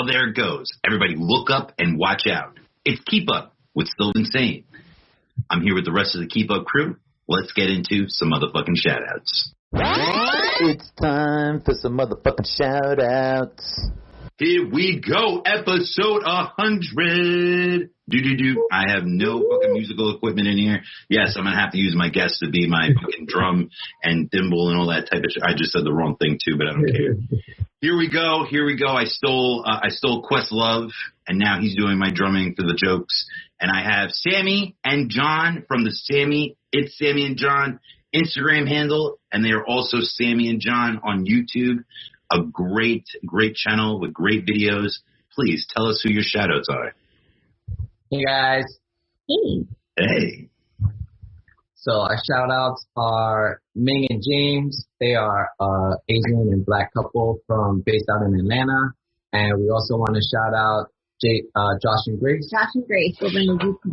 Well, there it goes. Everybody look up and watch out. It's Keep Up with Still Insane. I'm here with the rest of the Keep Up crew. Let's get into some motherfucking shout-outs. It's time for some motherfucking shout-outs. Here we go, episode 100. I have no fucking musical equipment in here. Yes, I'm going to have to use my guests to be my fucking drum and thimble and all that type of shit. I just said the wrong thing, too, but I don't care. Here we go. I stole Questlove, and now he's doing my drumming for the jokes. And I have Sammy and John from the It's Sammy and John Instagram handle, and they are also Sammy and John on YouTube. A great channel with great videos. Please tell us who your shout-outs are. Hey, guys. Hey. So our shout-outs are Ming and James. They are Asian and black couple based out in Atlanta. And we also want to shout out Josh and Grace. Josh and Grace over in the UK.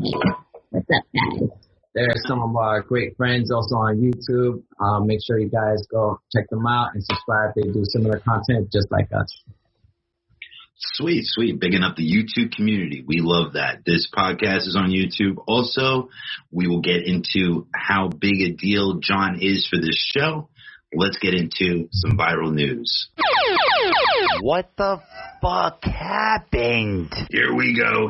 What's up, guys? They're some of our great friends also on YouTube. Make sure you guys go check them out and subscribe. They do similar content just like us. Sweet. Bigging up the YouTube community. We love that. This podcast is on YouTube. Also, we will get into how big a deal John is for this show. Let's get into some viral news. What the fuck happened? Here we go.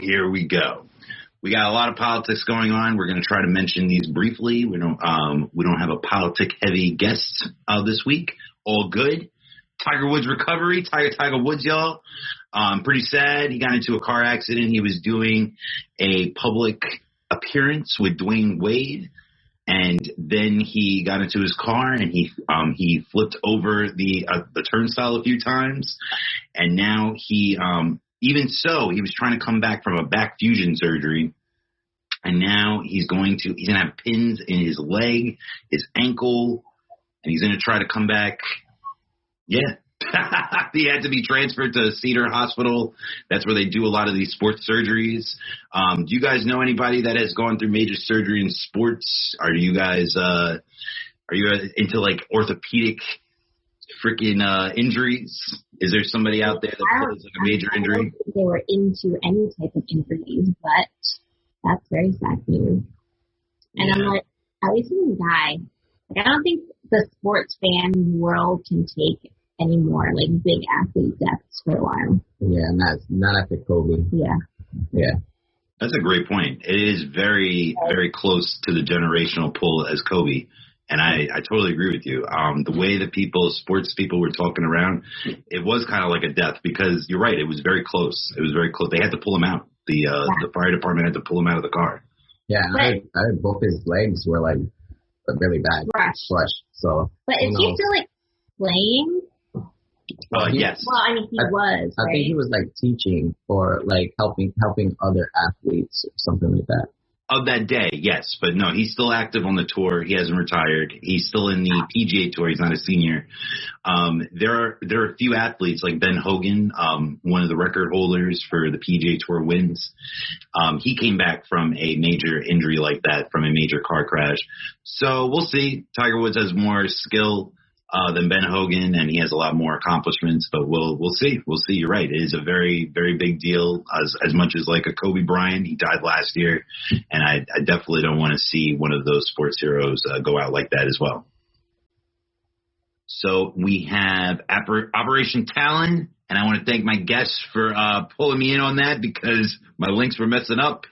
We got a lot of politics going on. We're going to try to mention these briefly. We don't have a politic-heavy guest this week. All good. Tiger Woods recovery. Tiger Woods, y'all. Pretty sad. He got into a car accident. He was doing a public appearance with Dwayne Wade, and then he got into his car and he flipped over the turnstile a few times, and now he. Even so, he was trying to come back from a back fusion surgery, and now he's going to have pins in his leg, his ankle, and he's going to try to come back. Yeah. He had to be transferred to Cedar Hospital. That's where they do a lot of these sports surgeries. Do you guys know anybody that has gone through major surgery in sports? Are you guys into like orthopedic freaking injuries? Is there somebody out there that plays like a major injury? They were into any type of injuries, but that's very sad news. And yeah. I'm like, at least he didn't die. Like, I don't think the sports fan world can take any more like big athlete deaths for a while. Yeah, not after Kobe. Yeah. That's a great point. It is very, very close to the generational pull as Kobe. And I totally agree with you. The way that sports people were talking around, it was kind of like a death because you're right. It was very close. They had to pull him out. The fire department had to pull him out of the car. Yeah, I heard both his legs were like really bad. Crushed. So. But is he still like playing? Yes. Well, I mean, he was. I think he was like teaching or like helping other athletes or something like that. Of that day, yes, but no, he's still active on the tour. He hasn't retired. He's still in the PGA Tour. He's not a senior. There are a few athletes like Ben Hogan, one of the record holders for the PGA Tour wins. He came back from a major injury like that, from a major car crash. So we'll see. Tiger Woods has more skill than Ben Hogan, and he has a lot more accomplishments, but we'll see. We'll see. You're right. It is a very, very big deal, as much as like a Kobe Bryant. He died last year, and I definitely don't want to see one of those sports heroes go out like that as well. So we have Operation Talon, and I want to thank my guests for pulling me in on that because my links were messing up.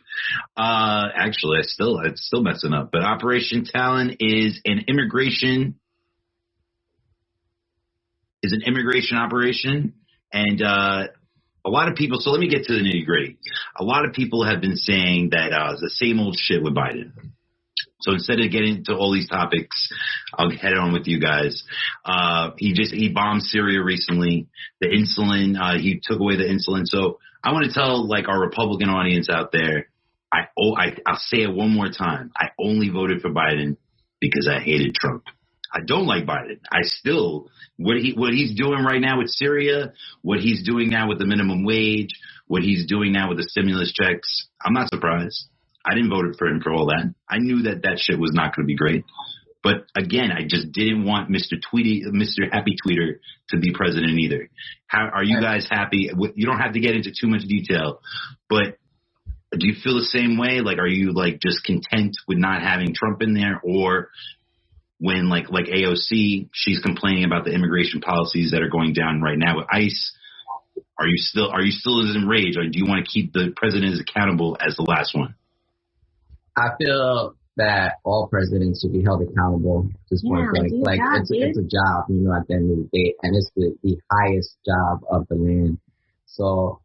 Actually, it's still messing up, but Operation Talon is an immigration operation, and a lot of people, so let me get to the nitty-gritty. A lot of people have been saying that it's the same old shit with Biden. So instead of getting into all these topics, I'll head on with you guys. He bombed Syria recently. The insulin, he took away the insulin. So I want to tell like our Republican audience out there, I'll say it one more time. I only voted for Biden because I hated Trump. I don't like Biden. What he's doing right now with Syria, what he's doing now with the minimum wage, what he's doing now with the stimulus checks, I'm not surprised. I didn't vote for him for all that. I knew that shit was not going to be great. But again, I just didn't want Mr. Happy Tweeter to be president either. How are you guys happy? You don't have to get into too much detail, but do you feel the same way? Like, are you like just content with not having Trump in there, or when like AOC, she's complaining about the immigration policies that are going down right now with ICE? Are you still as enraged, or do you want to keep the president as accountable as the last one? I feel that all presidents should be held accountable at this point. Like it's a job, you know, at the end of the day, and it's the highest job of the land. So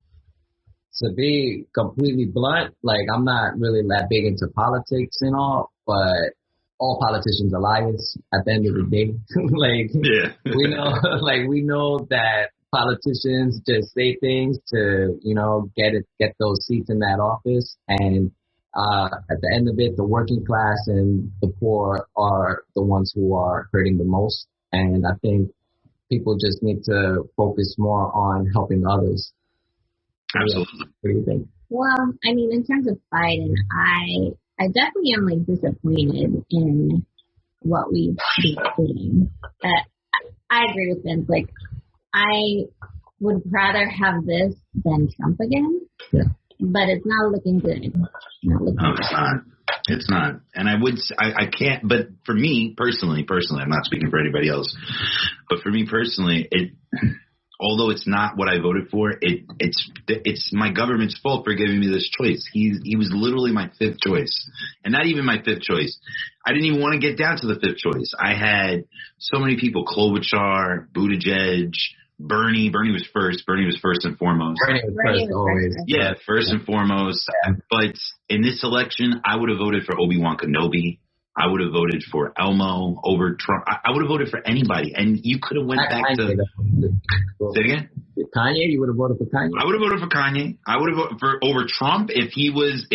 to be completely blunt, like I'm not really that big into politics and all, but all politicians are liars at the end of the day. We know that politicians just say things to, you know, get those seats in that office, and at the end of it, the working class and the poor are the ones who are hurting the most. And I think people just need to focus more on helping others. Absolutely. What do you think? Well, I mean, in terms of Biden, I definitely am like disappointed in what we've been doing. I agree with Vince. Like, I would rather have this than Trump again. Yeah. But it's not looking good. It's not. And I can't, but for me personally, I'm not speaking for anybody else, but for me personally, although it's not what I voted for, it's my government's fault for giving me this choice. He was literally my fifth choice, and not even my fifth choice. I didn't even want to get down to the fifth choice. I had so many people: Klobuchar, Buttigieg, Bernie was first. Bernie was first and foremost. Bernie was first always. Yeah, first and foremost. Yeah. But in this election, I would have voted for Obi-Wan Kenobi. I would have voted for Elmo over Trump. I would have voted for anybody. And you could have went back to... Say it again? Kanye? You would have voted for Kanye? I would have voted for Kanye. I would have voted for over Trump if he was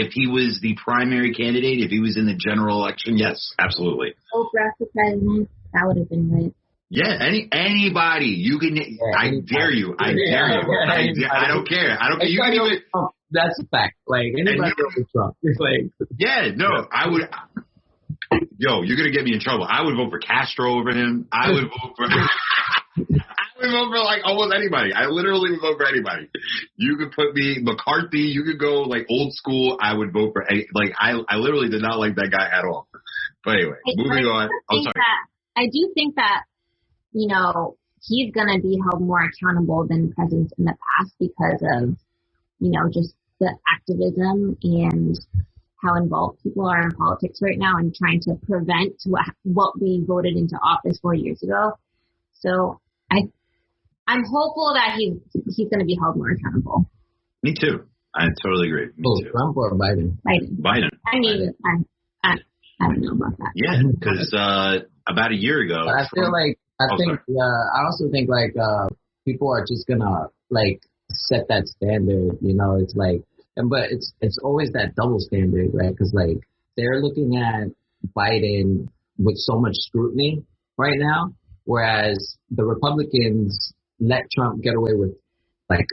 the primary candidate, if he was in the general election. Yes, absolutely. Oprah for president. That would have been right. Yeah, anybody. You can. Yeah, I dare you. I don't care. You can even. That's a fact. Like anybody with Trump. Like. Yeah, no, I would. Yo, you're gonna get me in trouble. I would vote for Castro over him. I would vote for. Like almost anybody. I literally would vote for anybody. You could put me McCarthy. You could go like old school. I would vote for I literally did not like that guy at all. But anyway, moving on. I'm sorry. I do think that, you know, he's going to be held more accountable than presidents in the past because of, you know, just the activism and how involved people are in politics right now and trying to prevent what we voted into office 4 years ago. So I'm hopeful that he's going to be held more accountable. Me too. I totally agree. Me too. Trump or Biden? Biden. I mean, I don't know about that. Yeah, because about a year ago. But I feel like I also think people are just gonna like set that standard. You know, it's like, but it's always that double standard, right? Because like they're looking at Biden with so much scrutiny right now, whereas the Republicans let Trump get away with like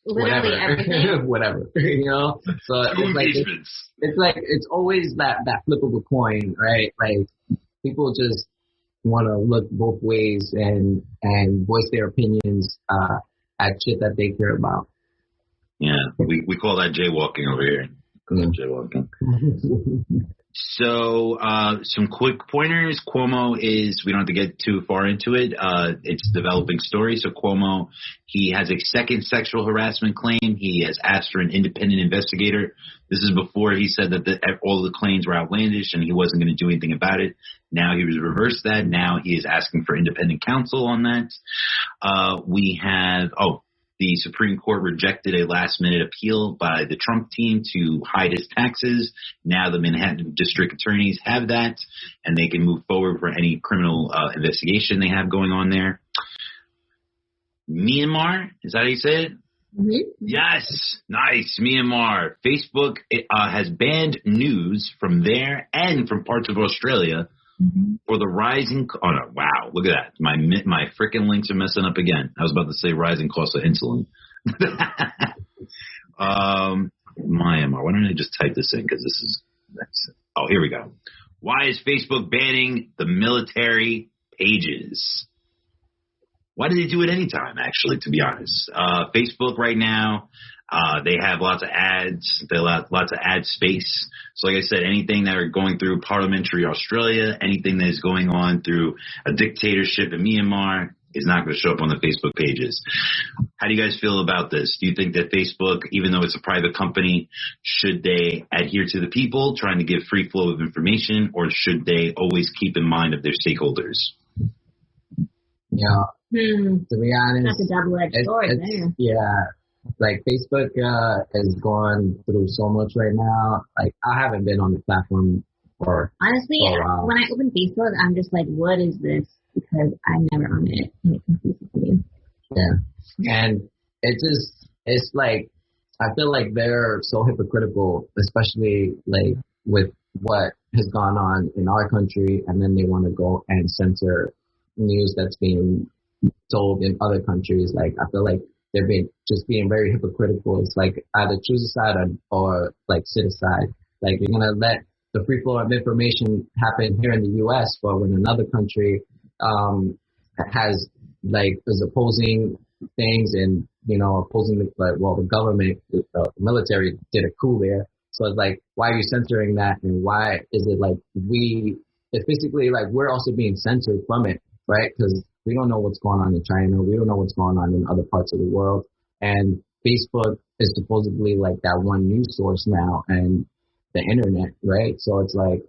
literally everything. whatever, you know. So it's always that flip of a coin, right? Like people just want to look both ways and voice their opinions at shit that they care about. Yeah, we call that jaywalking over here. Jaywalking. So some quick pointers. Cuomo we don't have to get too far into it. It's a developing story. So Cuomo, he has a second sexual harassment claim. He has asked for an independent investigator. This is before he said that all the claims were outlandish and he wasn't going to do anything about it. Now he has reversed that. Now he is asking for independent counsel on that. We have, the Supreme Court rejected a last-minute appeal by the Trump team to hide his taxes. Now the Manhattan district attorneys have that, and they can move forward for any criminal investigation they have going on there. Myanmar, is that how you say it? Mm-hmm. Yes, nice. Myanmar. Facebook has banned news from there and from parts of Australia for the rising. Oh no! Wow, look at that. My freaking links are messing up again. I was about to say rising cost of insulin. Myanmar. Why don't I just type this in? Because here we go. Why is Facebook banning the military pages? Why do they do it anytime, actually, to be honest? Facebook right now, they have lots of ads. They have lots of ad space. So like I said, anything that are going through parliamentary Australia, anything that is going on through a dictatorship in Myanmar is not going to show up on the Facebook pages. How do you guys feel about this? Do you think that Facebook, even though it's a private company, should they adhere to the people, trying to give free flow of information, or should they always keep in mind of their stakeholders? Yeah. To be honest, that's a double-edged sword there. Yeah, like Facebook has gone through so much right now. Like I haven't been on the platform honestly, for a while. when I open Facebook, I'm just like, what is this? Because I'm never on it, and it confuses me. Yeah, and it's like I feel like they're so hypocritical, especially like with what has gone on in our country, and then they want to go and censor news that's being told in other countries. Like I feel like they're being very hypocritical. It's like either choose a side or like sit aside. Like you're gonna let the free flow of information happen here in the U.S., but when another country has like is opposing things and opposing the government, the military did a coup there. So it's like, why are you censoring that? And why is it like it's basically like we're also being censored from it, right? Because we don't know what's going on in China. We don't know what's going on in other parts of the world. And Facebook is supposedly like that one news source now, and the internet, right? So it's like,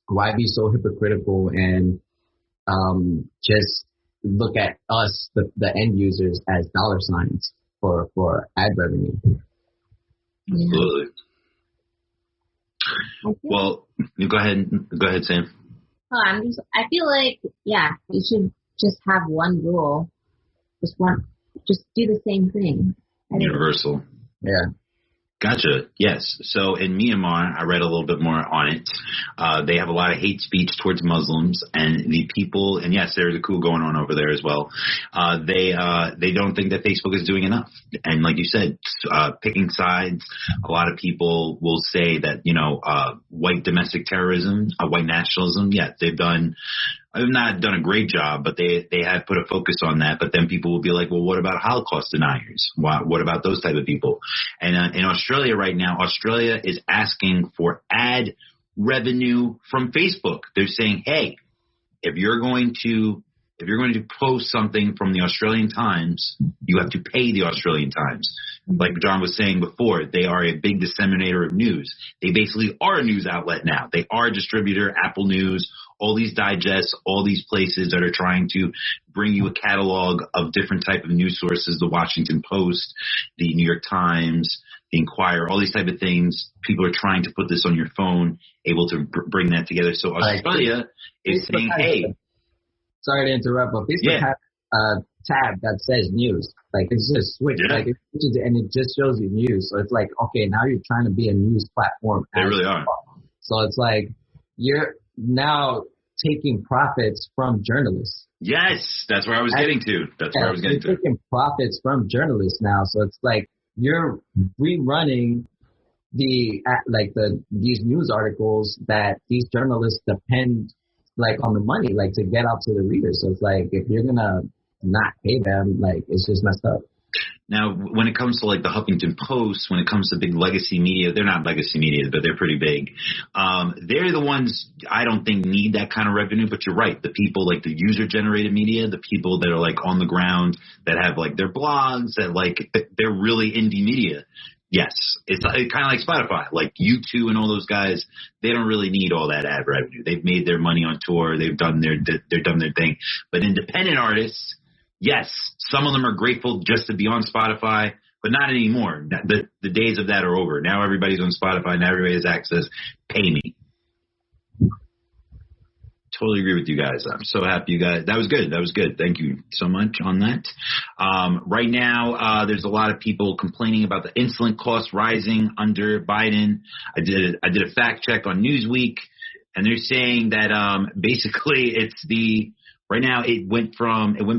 why be so hypocritical and just look at us, the end users, as dollar signs for ad revenue? Absolutely. Well, go ahead, Sam. I feel like, we should just have one rule. Just do the same thing. Universal. Yeah. Gotcha. Yes. So in Myanmar, I read a little bit more on it. They have a lot of hate speech towards Muslims, and the people, and yes, there's a coup going on over there as well. They don't think that Facebook is doing enough. And like you said, picking sides, a lot of people will say that, white domestic terrorism, white nationalism, I've not done a great job, but they have put a focus on that. But then people will be like, well, what about Holocaust deniers? What about those type of people? And in Australia right now, Australia is asking for ad revenue from Facebook. They're saying, hey, if you're going to post something from the Australian Times, you have to pay the Australian Times. Like John was saying before, they are a big disseminator of news. They basically are a news outlet now. They are a distributor, Apple News, all these digests, all these places that are trying to bring you a catalog of different type of news sources, the Washington Post, the New York Times, the Inquirer, all these type of things. People are trying to put this on your phone, able to bring that together. So Australia is saying, hey. Sorry to interrupt, but Facebook has a tab that says news. Like it's just switched. Like it switches and it just shows you news. So it's like, okay, now you're trying to be a news platform. They really are. So it's like you're now taking profits from journalists. Yes, that's where I was getting to. You're taking profits from journalists now. So it's like you're rerunning these news articles that these journalists depend on the money, to get out to the readers. So it's like, if you're going to not pay them, it's just messed up. Now, when it comes to the Huffington Post, when it comes to big legacy media, they're not legacy media, but they're pretty big. They're the ones I don't think need that kind of revenue, but you're right. The people the user generated media, the people that are on the ground that have their blogs, that they're really indie media. Yes, it's kind of like Spotify, U2 and all those guys. They don't really need all that ad revenue. They've made their money on tour. They've done their thing. But independent artists, yes, some of them are grateful just to be on Spotify, but not anymore. The days of that are over. Now everybody's on Spotify. Now everybody has access. Pay me. Totally agree with you guys. I'm so happy you guys. That was good. Thank you so much on that. Right now, there's a lot of people complaining about the insulin costs rising under Biden. I did a fact check on Newsweek, and they're saying that basically right now it went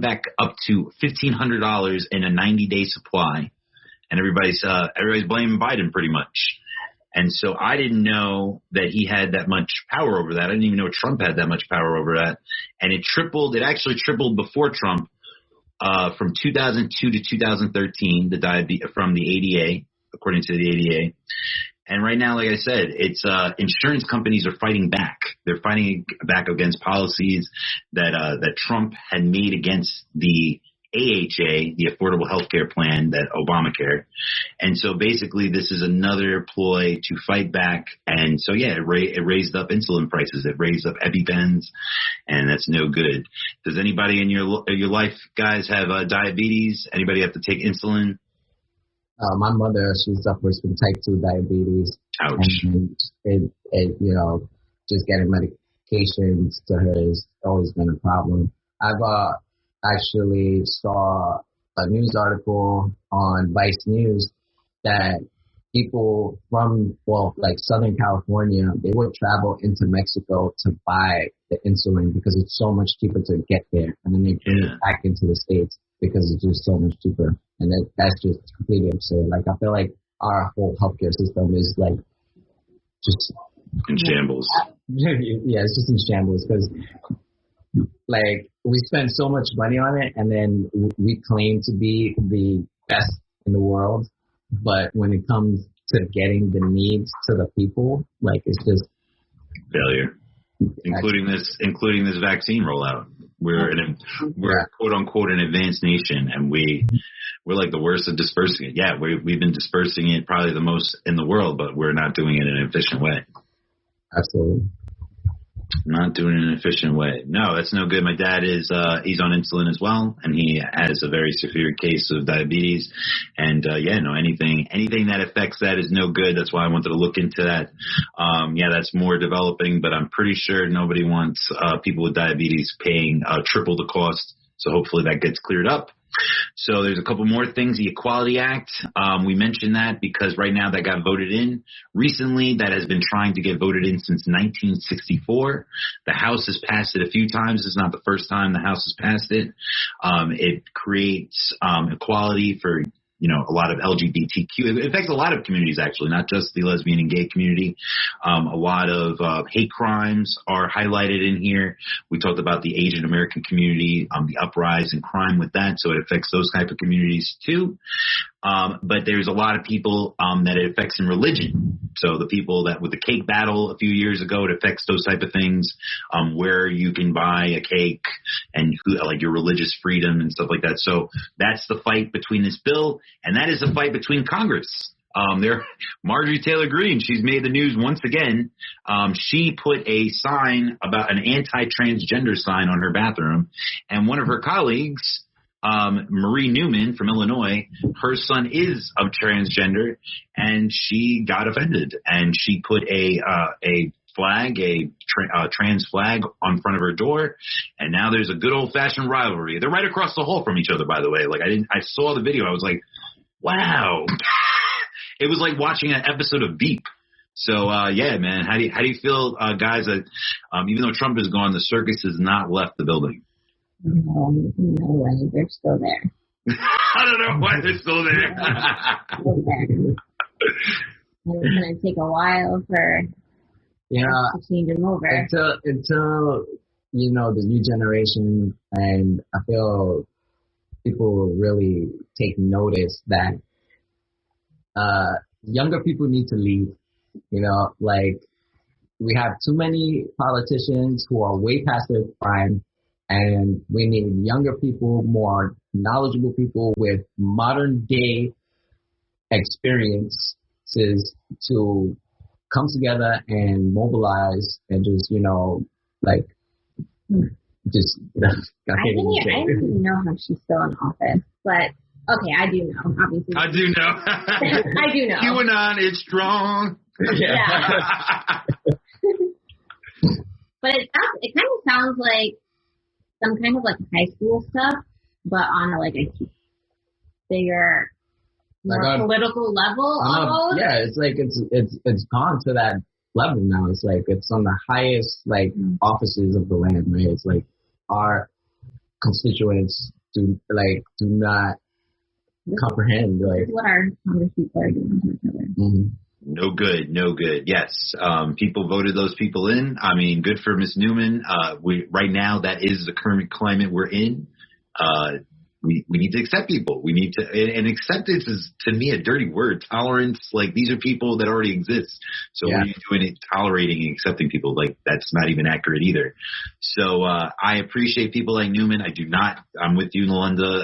back up to $1,500 in a 90-day supply, and everybody's blaming Biden pretty much. And so I didn't know that he had that much power over that. I didn't even know Trump had that much power over that. And it actually tripled before Trump, from 2002 to 2013, from the ADA, according to the ADA. And right now, like I said, it's insurance companies are fighting back. They're fighting back against policies that Trump had made against the AHA, the Affordable Health Care Plan, that Obamacare. And so basically this is another ploy to fight back. And so, yeah, it raised up insulin prices. It raised up EpiPens, and that's no good. Does anybody in your life, guys, have diabetes? Anybody have to take insulin? My mother, she suffers from type 2 diabetes. Ouch. And it just getting medications to her has always been a problem. I've actually saw a news article on Vice News that people from, Southern California, they would travel into Mexico to buy the insulin because it's so much cheaper to get there. And then they bring it back into the States because it's just so much cheaper. And that's just completely absurd. Like, I feel like our whole healthcare system is just in shambles. Yeah, it's just in shambles because we spend so much money on it, and then we claim to be the best in the world, but when it comes to getting the needs to the people, it's just failure. Including this vaccine rollout. We're quote unquote an advanced nation, and we're like the worst at dispersing it. Yeah, we've been dispersing it probably the most in the world, but we're not doing it in an efficient way. Absolutely. Not doing it in an efficient way. No, that's no good. My dad is he's on insulin as well, and he has a very severe case of diabetes. And anything that affects that is no good. That's why I wanted to look into that. That's more developing, but I'm pretty sure nobody wants people with diabetes paying triple the cost. So hopefully that gets cleared up. So there's a couple more things. The Equality Act, we mentioned that because right now that got voted in. Recently, that has been trying to get voted in since 1964. The House has passed it a few times. It's not the first time the House has passed it. It creates equality for a lot of LGBTQ. It affects a lot of communities, actually, not just the lesbian and gay community. A lot of hate crimes are highlighted in here. We talked about the Asian American community, the uprise in crime with that, so it affects those type of communities too. But there's a lot of people that it affects in religion. So the people that with the cake battle a few years ago, it affects those type of things, where you can buy a cake and your religious freedom and stuff like that. So that's the fight between this bill, and that is the fight between Congress. Marjorie Taylor Greene, she's made the news once again. She put a sign about an anti-transgender sign on her bathroom, and one of her colleagues, Marie Newman from Illinois, her son is of transgender, and she got offended, and she put a flag, trans flag on front of her door, and now there's a good old-fashioned rivalry. They're right across the hall from each other, by the way. I saw the video, I was like, wow. It was like watching an episode of Veep. So, man, how do you feel, guys, that even though Trump is gone, the circus has not left the building? No way, they're still there. I don't know why they're still there. Still there. It's going to take a while for to change them over. Until the new generation, and I feel people will really take notice that younger people need to lead. We have too many politicians who are way past their prime, and we need younger people, more knowledgeable people with modern day experiences to come together and mobilize and just, I don't even know how she's still in office, but okay, I do know, obviously. I do know. I do know. QAnon is strong. Yeah. But it kind of sounds like some kind of high school stuff, but on a bigger, more political level almost. Yeah, it's gone to that level now. It's it's on the highest offices of the land, right? It's our constituents do not comprehend. This is what our Congress people are doing to each other. Mm-hmm. No good, no good. Yes, people voted those people in. I mean, good for Ms. Newman. Right now, that is the current climate we're in. We need to accept people. We need to, and acceptance is, to me, a dirty word. Tolerance, like, these are people that already exist. So what are you doing it, tolerating and accepting people? Like, that's not even accurate either. So I appreciate people like Newman. I'm with you, Melinda,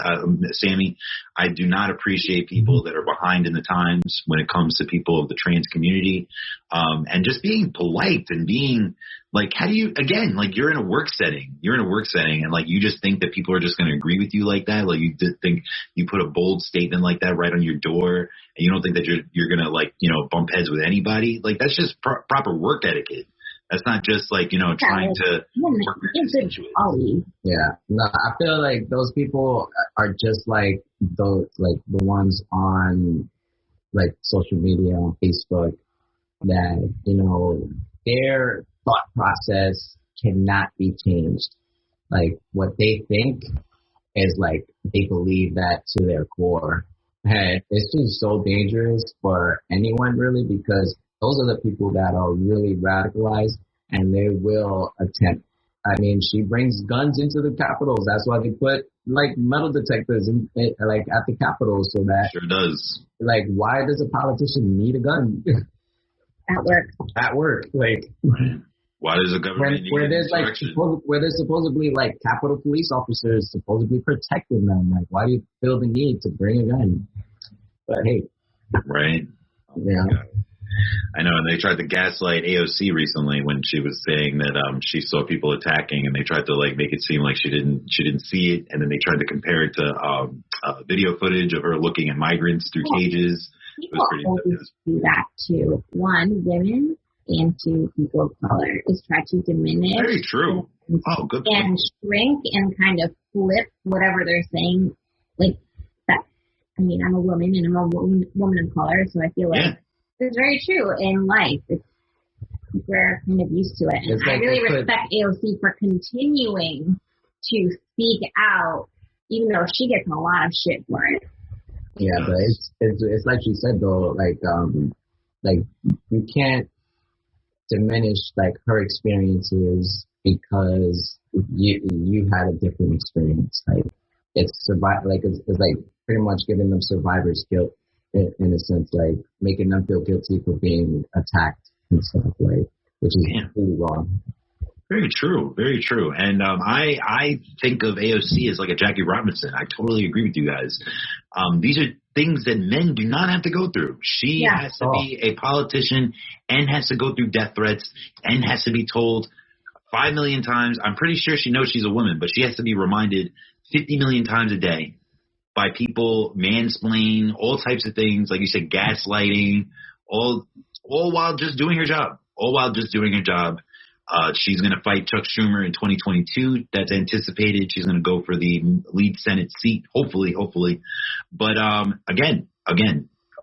Sammy. I do not appreciate people that are behind in the times when it comes to people of the trans community. And just being polite and being, like, how do you, again, like, you're in a work setting, and, like, you just think that people are just going to agree with you like that. Like, you just think you put a bold statement like that right on your door, and you don't think that you're going to, like, bump heads with anybody. Like, that's just proper work etiquette. That's not just, like, trying to work with you. Yeah. No, I feel like those people are just like those, like, the ones on, like, social media, on Facebook, that, their thought process cannot be changed. Like, what they think is, like, they believe that to their core. And it's just so dangerous for anyone, really, because those are the people that are really radicalized, and they will attempt. I mean, she brings guns into the Capitals. That's why they put, like, metal detectors like, at the Capitol, so that. Sure does. Like, why does a politician need a gun? At work. Like. Right. Why does the government need where there's where there's supposedly, like, Capitol police officers supposedly protecting them? Like, why do you feel the need to bring a gun? But hey. Right. Yeah. I know, and they tried to gaslight AOC recently when she was saying that she saw people attacking, and they tried to, like, make it seem like she didn't see it, and then they tried to compare it to video footage of her looking at migrants through cages. People always do that too. One, women, and two, people of color, is try to diminish. Very true. Oh, good point. And shrink and kind of flip whatever they're saying. Like that. I mean, I'm a woman and I'm a woman of color, so I feel like it's very true in life. We're kind of used to it. And I really respect AOC for continuing to speak out, even though she gets a lot of shit for it. Yeah, but it's like you said, though, like you can't diminish, like, her experiences because you had a different experience. Like, it's like pretty much giving them survivor's guilt in a sense, like making them feel guilty for being attacked and stuff, like, which is really wrong. Very true, very true. And I think of AOC as like a Jackie Robinson. I totally agree with you guys. These are things that men do not have to go through. She has to be a politician and has to go through death threats and has to be told 5 million times. I'm pretty sure she knows she's a woman, but she has to be reminded 50 million times a day by people, mansplain, all types of things, like you said, gaslighting, all while just doing her job. She's going to fight Chuck Schumer in 2022. That's anticipated. She's going to go for the lead Senate seat, hopefully. But again,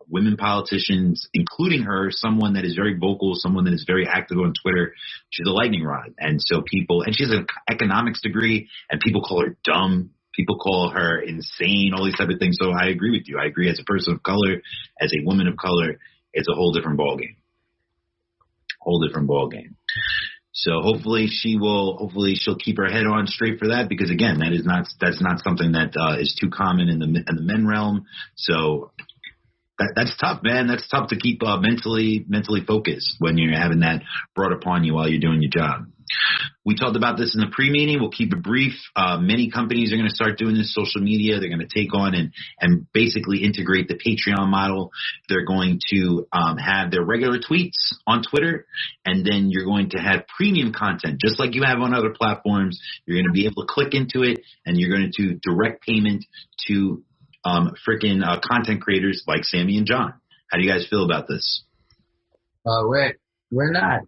women politicians, including her, someone that is very vocal, someone that is very active on Twitter, she's a lightning rod. And so and she has an economics degree, and people call her dumb. People call her insane, all these type of things. So I agree with you. I agree, as a person of color, as a woman of color, it's a whole different ballgame. So hopefully she'll keep her head on straight for that, because again, that's not something that is too common in the men realm. So that's tough, man. That's tough to keep mentally focused when you're having that brought upon you while you're doing your job. We talked about this in the pre-meeting. We'll keep it brief. Many companies are going to start doing this social media. They're going to take on and basically integrate the Patreon model. They're going to have their regular tweets on Twitter, and then you're going to have premium content, just like you have on other platforms. You're going to be able to click into it, and you're going to direct payment to content creators like Sammy and John. How do you guys feel about this? We're not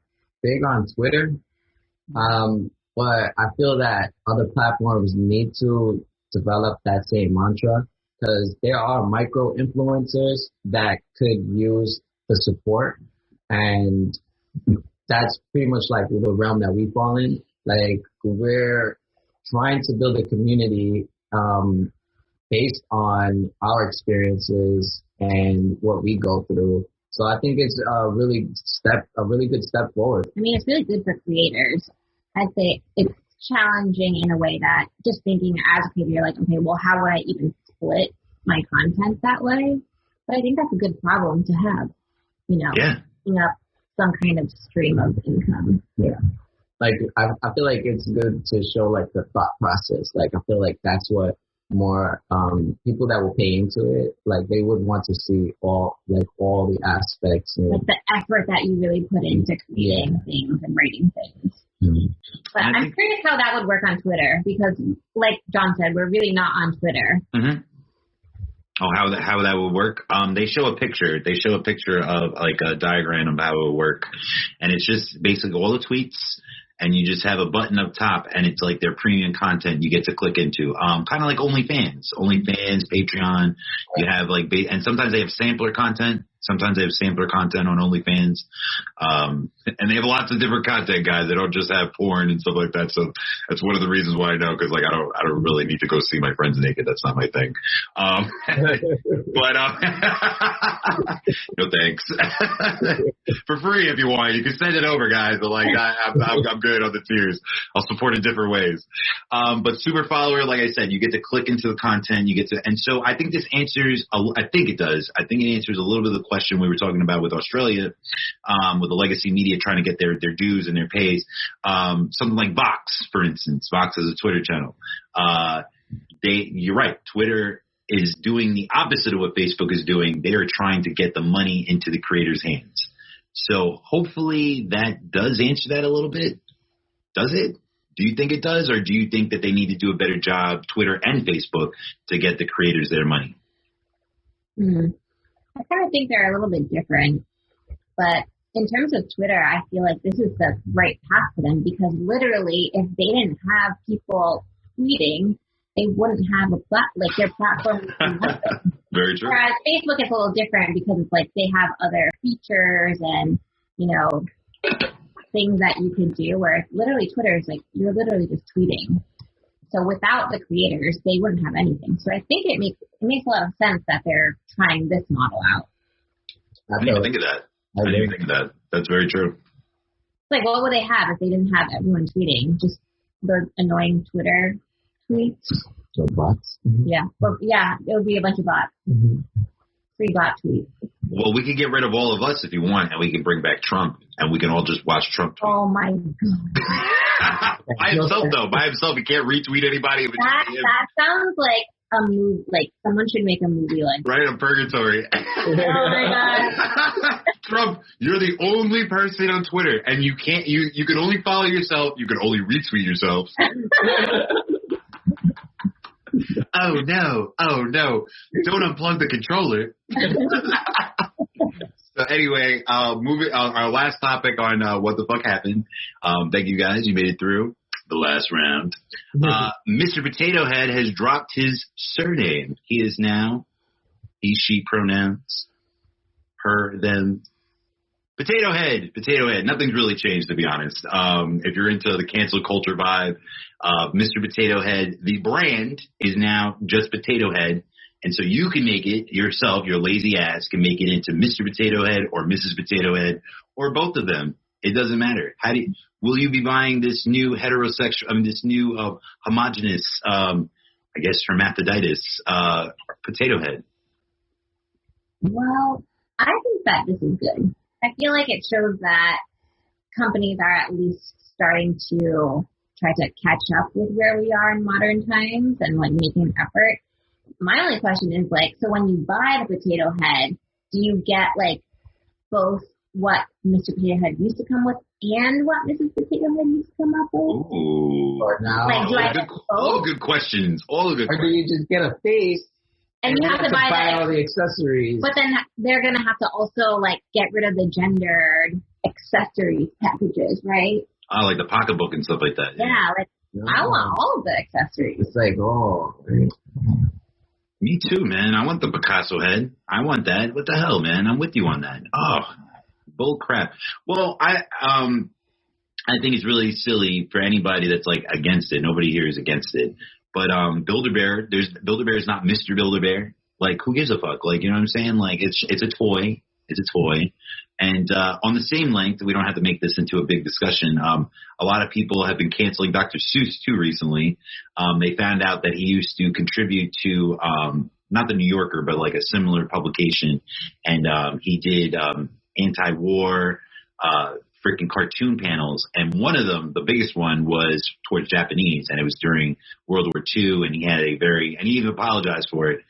big on Twitter. But I feel that other platforms need to develop that same mantra, because there are micro influencers that could use the support, and that's pretty much like the realm that we fall in. Like, we're trying to build a community based on our experiences and what we go through, So I think it's a really good step forward. I mean, it's really good for creators. I'd say it's challenging in a way that just thinking as a creator, you're like, okay, well, how would I even split my content that way? But I think that's a good problem to have, you know, setting up some kind of stream of income. Yeah. Like, I feel like it's good to show, like, the thought process. Like, I feel like that's what more people that will pay into it, like, they would want to see all the aspects. Like the effort that you really put into creating things and writing things. Mm-hmm. But I'm curious how that would work on Twitter because, like John said, we're really not on Twitter. Mm-hmm. Oh, how that would work? They show a picture. They show a picture of like a diagram of how it would work, and it's just basically all the tweets. And you just have a button up top, and it's like their premium content you get to click into. Kind of like OnlyFans, Patreon. You have like, and sometimes they have sampler content. Sometimes they have sampler content on OnlyFans. And they have lots of different content, guys. They don't just have porn and stuff like that. So that's one of the reasons why I know, because like I don't really need to go see my friends naked. That's not my thing. But no thanks. For free if you want. You can send it over, guys. But like I'm good on the tiers. I'll support in different ways. But Superfollower, like I said, you get to click into the content. You get to, and so I think this answers. I think it does. I think it answers a little bit of the question we were talking about with Australia, with the legacy media trying to get their dues and their pays. Something like Vox, for instance. Vox is a Twitter channel. You're right. Twitter is doing the opposite of what Facebook is doing. They are trying to get the money into the creators' hands. So hopefully that does answer that a little bit. Does it? Do you think it does, or do you think that they need to do a better job, Twitter and Facebook, to get the creators their money? I kind of think they're a little bit different, but in terms of Twitter, I feel like this is the right path for them because literally, if they didn't have people tweeting, they wouldn't have their platform would be nothing. Very true. Whereas Facebook is a little different because it's like they have other features and, you know, things that you can do, where literally Twitter is like, you're literally just tweeting. So without the creators, they wouldn't have anything. So I think it makes a lot of sense that they're trying this model out. I didn't even think of that. That's very true. It's like, what would they have if they didn't have everyone tweeting? Just the annoying Twitter tweets? So bots? Mm-hmm. Yeah. Well, yeah, it would be a bunch of bots. Mm-hmm. Free bot tweets. Well, we could get rid of all of us if you want, and we can bring back Trump, and we can all just watch Trump tweet. Oh, my God. By himself, though. By himself. He can't retweet anybody. That sounds like a movie. Like, someone should make a movie like that. Right, a purgatory. Oh, my God. Trump, you're the only person on Twitter, and you can only follow yourself. You can only retweet yourself. Oh, no. Don't unplug the controller. So anyway, moving our last topic on what the fuck happened. Thank you guys. You made it through the last round. Mr. Potato Head has dropped his surname. He is now he, she pronouns, her, them. Potato Head. Nothing's really changed, to be honest. If you're into the cancel culture vibe, Mr. Potato Head, the brand is now just Potato Head. And so you can make it yourself, your lazy ass can make it into Mr. Potato Head or Mrs. Potato Head or both of them. It doesn't matter. Will you be buying this new homogenous, I guess, hermaphroditus Potato Head? Well, I think that this is good. I feel like it shows that companies are at least starting to try to catch up with where we are in modern times and like making an effort. My only question is like, so when you buy the Potato Head, do you get like both what Mr. Potato Head used to come with and what Mrs. Potato Head used to come up with? Ooh. Or now, like, do I get both? All good questions. Or do you just get a face? And you have to buy all the accessories. But then they're going to have to also, like, get rid of the gendered accessories packages, right? Oh, like the pocketbook and stuff like that. Yeah, like, I want all of the accessories. It's like, Me too, man. I want the Picasso head. I want that. What the hell, man? I'm with you on that. Oh, bull crap. Well, I think it's really silly for anybody that's, like, against it. Nobody here is against it. But Build-A-Bear is not Mr. Build-A-Bear. Like, who gives a fuck? Like, you know what I'm saying? Like, it's a toy. It's a toy. And on the same length, we don't have to make this into a big discussion. A lot of people have been canceling Dr. Seuss, too, recently. They found out that he used to contribute to not the New Yorker, but like a similar publication. And he did anti-war freaking cartoon panels. And one of them, the biggest one, was towards Japanese. And it was during World War II. And he had and he even apologized for it.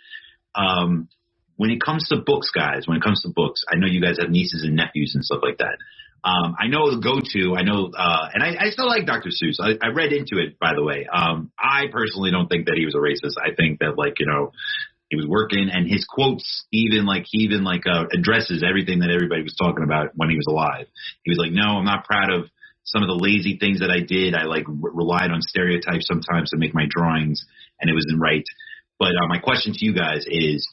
When it comes to books, guys, I know you guys have nieces and nephews and stuff like that. I know the go-to, and I still like Dr. Seuss. I read into it, by the way. I personally don't think that he was a racist. I think that, he was working, and his quotes he addresses everything that everybody was talking about when he was alive. He was like, no, I'm not proud of some of the lazy things that I did. I relied on stereotypes sometimes to make my drawings, and it wasn't right. But my question to you guys is,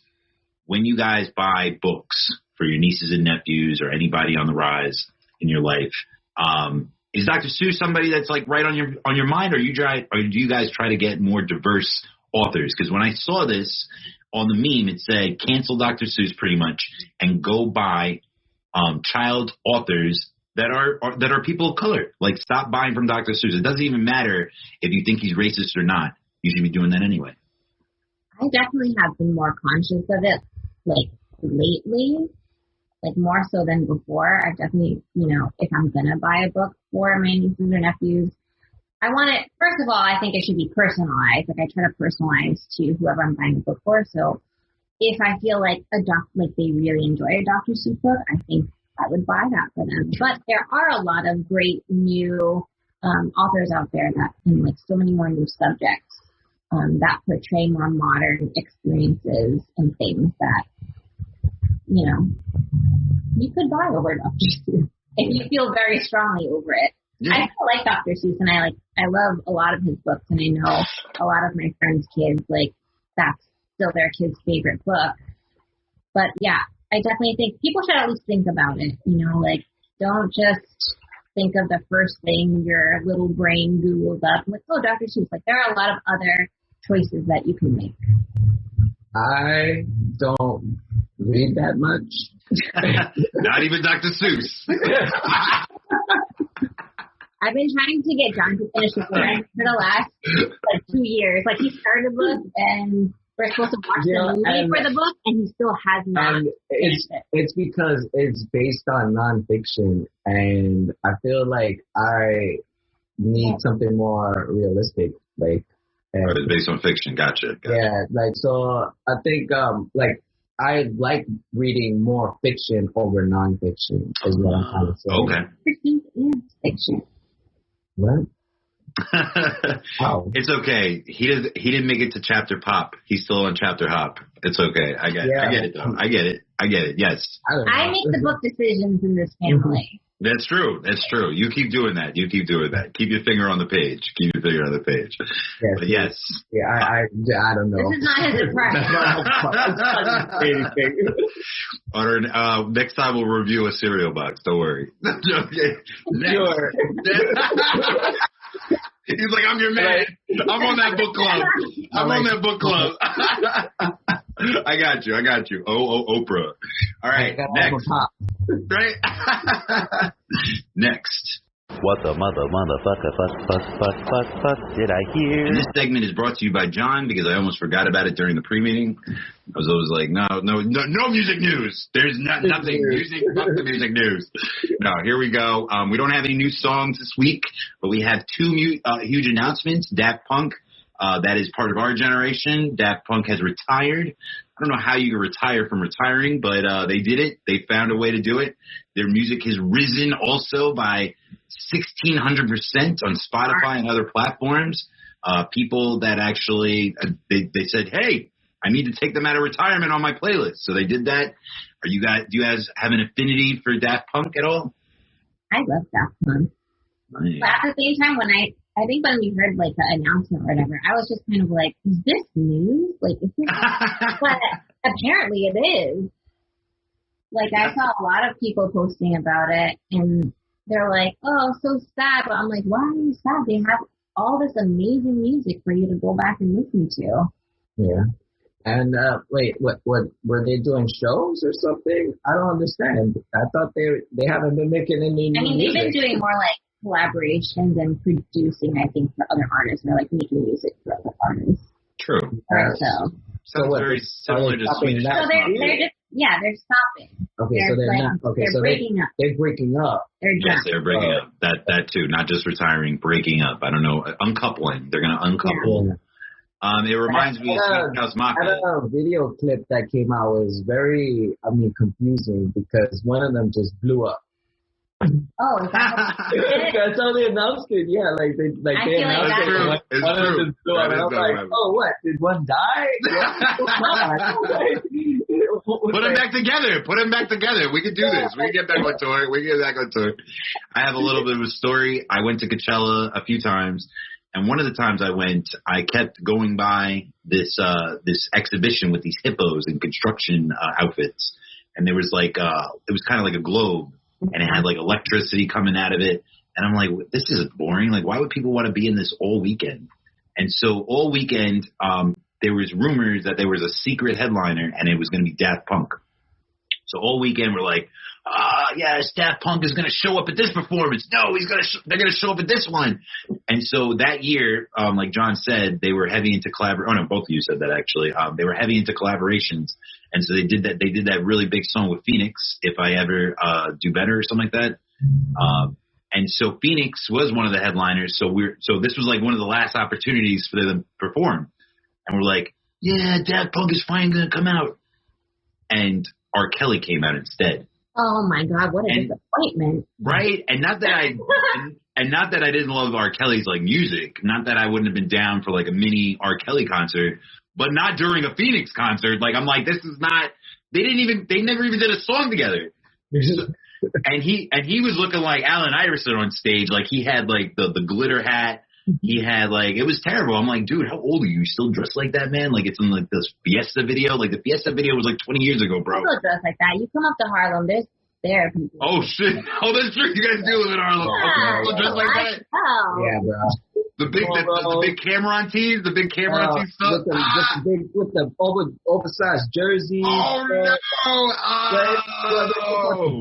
when you guys buy books for your nieces and nephews or anybody on the rise in your life, is Dr. Seuss somebody that's right on your mind, or do you guys try to get more diverse authors? Because when I saw this on the meme, it said cancel Dr. Seuss pretty much and go buy child authors that are people of color. Stop buying from Dr. Seuss. It doesn't even matter if you think he's racist or not. You should be doing that anyway. I definitely have been more conscious of it, lately, more so than before. I definitely, if I'm going to buy a book for my nieces or nephews, I want it, first of all, I think it should be personalized. I try to personalize to whoever I'm buying a book for. So if I feel like they really enjoy a Dr. Seuss book, I think I would buy that for them. But there are a lot of great new authors out there that in so many more new subjects that portray more modern experiences and things that, you could buy over Dr. Seuss if you feel very strongly over it. Yeah. I still like Dr. Seuss, and I love a lot of his books, and I know a lot of my friends' kids, that's still their kids' favorite book. But yeah, I definitely think people should at least think about it, don't just think of the first thing your little brain Googles up, Dr. Seuss. There are a lot of other choices that you can make. I don't read that much. Not even Dr. Seuss. I've been trying to get John to finish the book for the last 2 years. He started the book and we're supposed to watch the movie for the book, and he still has not finished it. It's because it's based on nonfiction, and I feel like I need something more realistic. It's based on fiction. Gotcha. Yeah, so I think I like reading more fiction over nonfiction is what I'm trying to say. Okay. Fiction is fiction. What? Oh. It's okay. He didn't make it to chapter pop. He's still on chapter hop. It's okay. I get it though. I get it. Yes. I make the book decisions in this family. That's true. You keep doing that. Keep your finger on the page. Yes. But yes. Yeah, I don't know. This is not his Or next time we'll review a cereal box. Don't worry. Okay. Sure. He's like, I'm your man. I'm on that book club. I got you. Oh, Oprah. All right, next. Right? Next. What the motherfucker fuck did I hear? And this segment is brought to you by John because I almost forgot about it during the pre-meeting. I was always like, no music news. There's nothing music. Fuck the music news. No, here we go. We don't have any new songs this week, but we have two huge announcements. Daft Punk, that is part of our generation. Daft Punk has retired. I don't know how you can retire from retiring, but they did it. They found a way to do it. Their music has risen also by 1,600% on Spotify and other platforms. People that actually, they said, hey, I need to take them out of retirement on my playlist. So they did that. Do you guys have an affinity for Daft Punk at all? I love Daft Punk. Right. But at the same time, when we heard the announcement or whatever, I was just kind of like, is this news? Is this? But apparently it is. I saw a lot of people posting about it, and they're like, oh, so sad. But I'm like, why are you sad? They have all this amazing music for you to go back and listen to. Yeah. And wait, what were they doing shows or something? I don't understand. I thought they haven't been making any new they've music. been doing more like collaborations and producing, I think, for other artists. They're like making music for other artists. True. So what, very similar to Swedish. So they're stopping. Okay, so they're not. Okay, they're so breaking up. they're breaking up. They're done. Yes, they're breaking up. That too, not just retiring, breaking up. I don't know, uncoupling. They're gonna uncouple. Yeah. It reminds me of Swedish House Mafia. A video clip that came out was very, confusing because one of them just blew up. Oh, is that That's how they announced it. Yeah, they announced it. One of them just blew up. And I was like, oh, what? Did one die? Put them back together. We can do this. We can get back on tour. I have a little bit of a story. I went to Coachella a few times. And one of the times I went, I kept going by this exhibition with these hippos in construction outfits. And there was it was kind of like a globe, and it had like electricity coming out of it. And I'm like, this is boring. Like, why would people want to be in this all weekend? And so all weekend, there was rumors that there was a secret headliner, and it was going to be Daft Punk. So all weekend we're like, yes, Daft Punk is going to show up at this performance. No, they're going to show up at this one. And so that year, like John said, they were heavy into collaboration. Oh no, both of you said that actually. They were heavy into collaborations. And so they did that really big song with Phoenix, If I Ever Do Better or something like that. And so Phoenix was one of the headliners. So this was like one of the last opportunities for them to perform. And we're like, yeah, Daft Punk is finally going to come out. And R. Kelly came out instead. Oh my God, what a disappointment! Right, and not that I didn't love R. Kelly's like music, not that I wouldn't have been down for like a mini R. Kelly concert, but not during a Phoenix concert. Like I'm like, this is not. They never even did a song together. And he was looking like Allen Iverson on stage, like he had like the glitter hat. He had it was terrible. I'm like, dude, how old are you? You still dressed like that, man? Like it's in like this Fiesta video. Like the Fiesta video was like 20 years ago, bro. People dress like that. You come up to Harlem, there's people. Oh shit! Oh, that's true. You guys do live in Harlem. Yeah, People dress like that. Oh. Yeah, bro. The big Cameron tees, stuff. With the oversized jerseys. Oh no!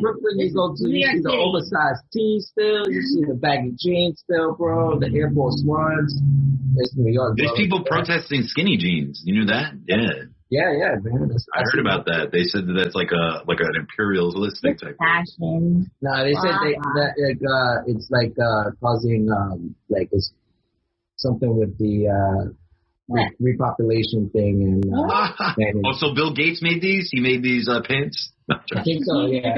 Brooklyn, you go to, you see the oversized tee still. You see the baggy jeans still, bro. The Air Force Ones. It's New York. There's people protesting skinny jeans. You knew that? Yeah. Yeah, man. I heard about that. They said that's like an imperialistic type fashion. No, they said it's like causing it's something with the repopulation thing and oh, so Bill Gates made these? He made these pants? I think so, yeah.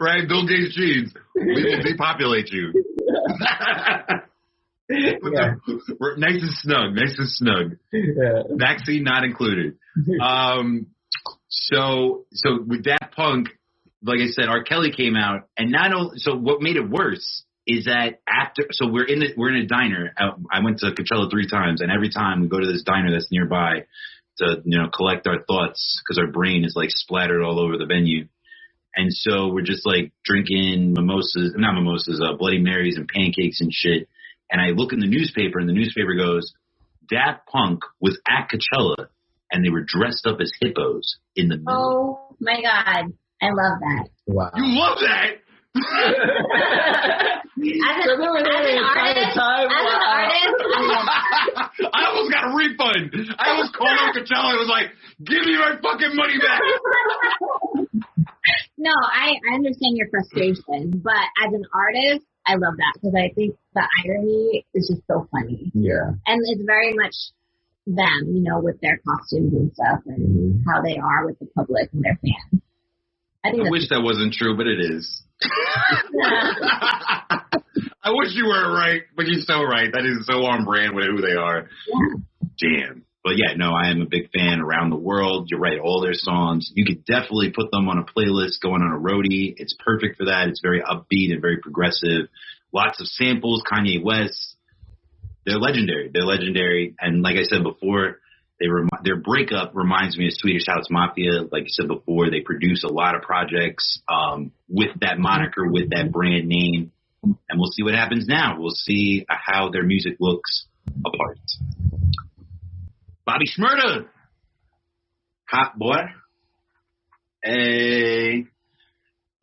Right, Bill Gates jeans. We will depopulate you. Yeah. Nice and snug. Yeah. Vaccine not included. So with Daft Punk, like I said, R. Kelly came out, and not only, so what made it worse is that we're in a diner. I went to Coachella 3 times, and every time we go to this diner that's nearby to collect our thoughts because our brain is like splattered all over the venue. And so we're just like drinking Bloody Marys and pancakes and shit. And I look in the newspaper, and the newspaper goes, Daft Punk was at Coachella, and they were dressed up as hippos in the middle. Oh, my God. I love that. Wow. You love that? As an artist, I almost got a refund. I almost called up Coachella and was like, give me my fucking money back. No, I understand your frustration, but as an artist, I love that because I think the irony is just so funny. Yeah. And it's very much them, with their costumes and stuff and how they are with the public and their fans. I wish that wasn't true, but it is. I wish you were right, but you're so right. That is so on brand with who they are. Yeah. Damn. But yeah, no, I am a big fan around the world. You're right. All their songs, you could definitely put them on a playlist going on a roadie. It's perfect for that. It's very upbeat and very progressive. Lots of samples, Kanye West. They're legendary. And like I said before, their breakup reminds me of Swedish House Mafia. Like you said before, they produce a lot of projects with that moniker, with that brand name. And we'll see what happens now. We'll see how their music looks apart. Bobby Schmurda. Hot boy. Hey.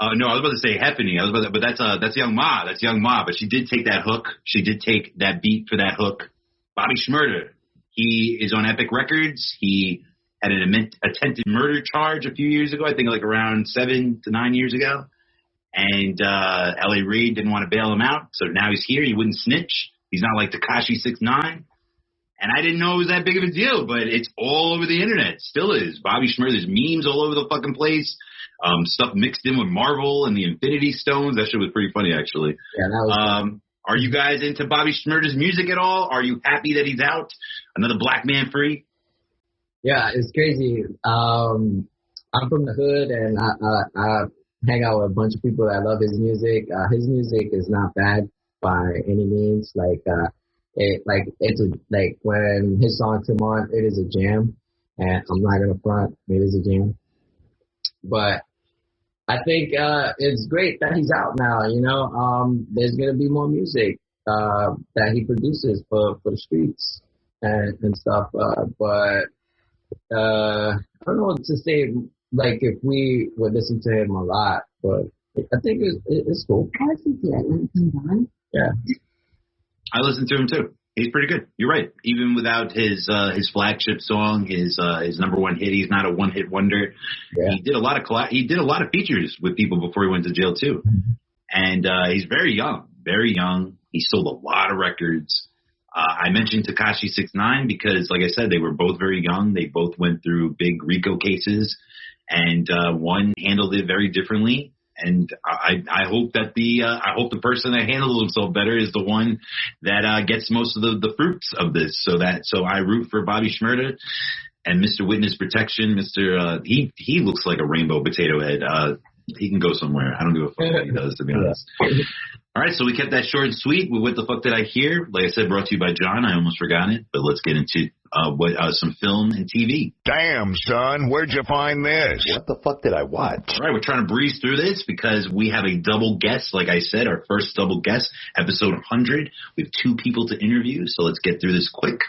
No, I was about to say Happening. But that's Young Ma. That's Young Ma. But she did take that hook. She did take that beat for that hook. Bobby Schmurda. He is on Epic Records. He had an attempted murder charge a few years ago. I think like around 7 to 9 years ago. And L.A. Reid didn't want to bail him out. So now he's here. He wouldn't snitch. He's not like Tekashi 6ix9ine. And I didn't know it was that big of a deal, but it's all over the internet. Still is. Bobby Schmurda's memes all over the fucking place. Stuff mixed in with Marvel and the Infinity Stones. That shit was pretty funny, actually. Yeah, that was are you guys into Bobby Schmurda's music at all? Are you happy that he's out? Another black man free? Yeah, it's crazy. I'm from the hood, and I hang out with a bunch of people that love his music. His music is not bad by any means. Like when his song come on, it is a jam, and I'm not gonna front, it is a jam. But I think it's great that he's out now. You know, there's gonna be more music that he produces for the streets and stuff. But I don't know what to say. Like if we would listen to him a lot, but I think it's cool. I listen to it when it comes on. Yeah. I listen to him too. He's pretty good. You're right. Even without his flagship song, his number one hit, he's not a one hit wonder. Yeah. He did a lot of features with people before he went to jail too. Mm-hmm. And he's very young. He sold a lot of records. I mentioned Tekashi 6ix9ine because, like I said, they were both very young. They both went through big RICO cases, and one handled it very differently. And I hope that the person that handled himself better is the one that gets most of the fruits of this. So I root for Bobby Schmurda and Mr. Witness Protection. He looks like a rainbow potato head. He can go somewhere. I don't give a fuck what he does, to be honest. All right, so we kept that short and sweet with What the Fuck Did I Hear? Like I said, brought to you by John. I almost forgot it, but let's get into some film and TV. Damn, son, where'd you find this? What the fuck did I watch? All right, we're trying to breeze through this because we have a double guest. Like I said, our first double guest, episode 100. We have 2 people to interview, so let's get through this quick.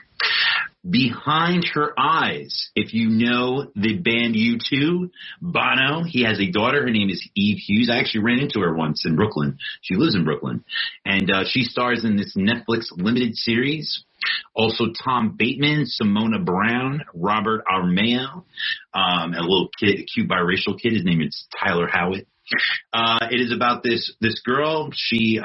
Behind Her Eyes, if you know the band U2, Bono, he has a daughter. Her name is Eve Hughes. I actually ran into her once in Brooklyn. She lives in Brooklyn. And she stars in this Netflix limited series. Also Tom Bateman, Simona Brown, Robert Armeo, a little kid, a cute biracial kid. His name is Tyler Howitt. It is about this girl. She's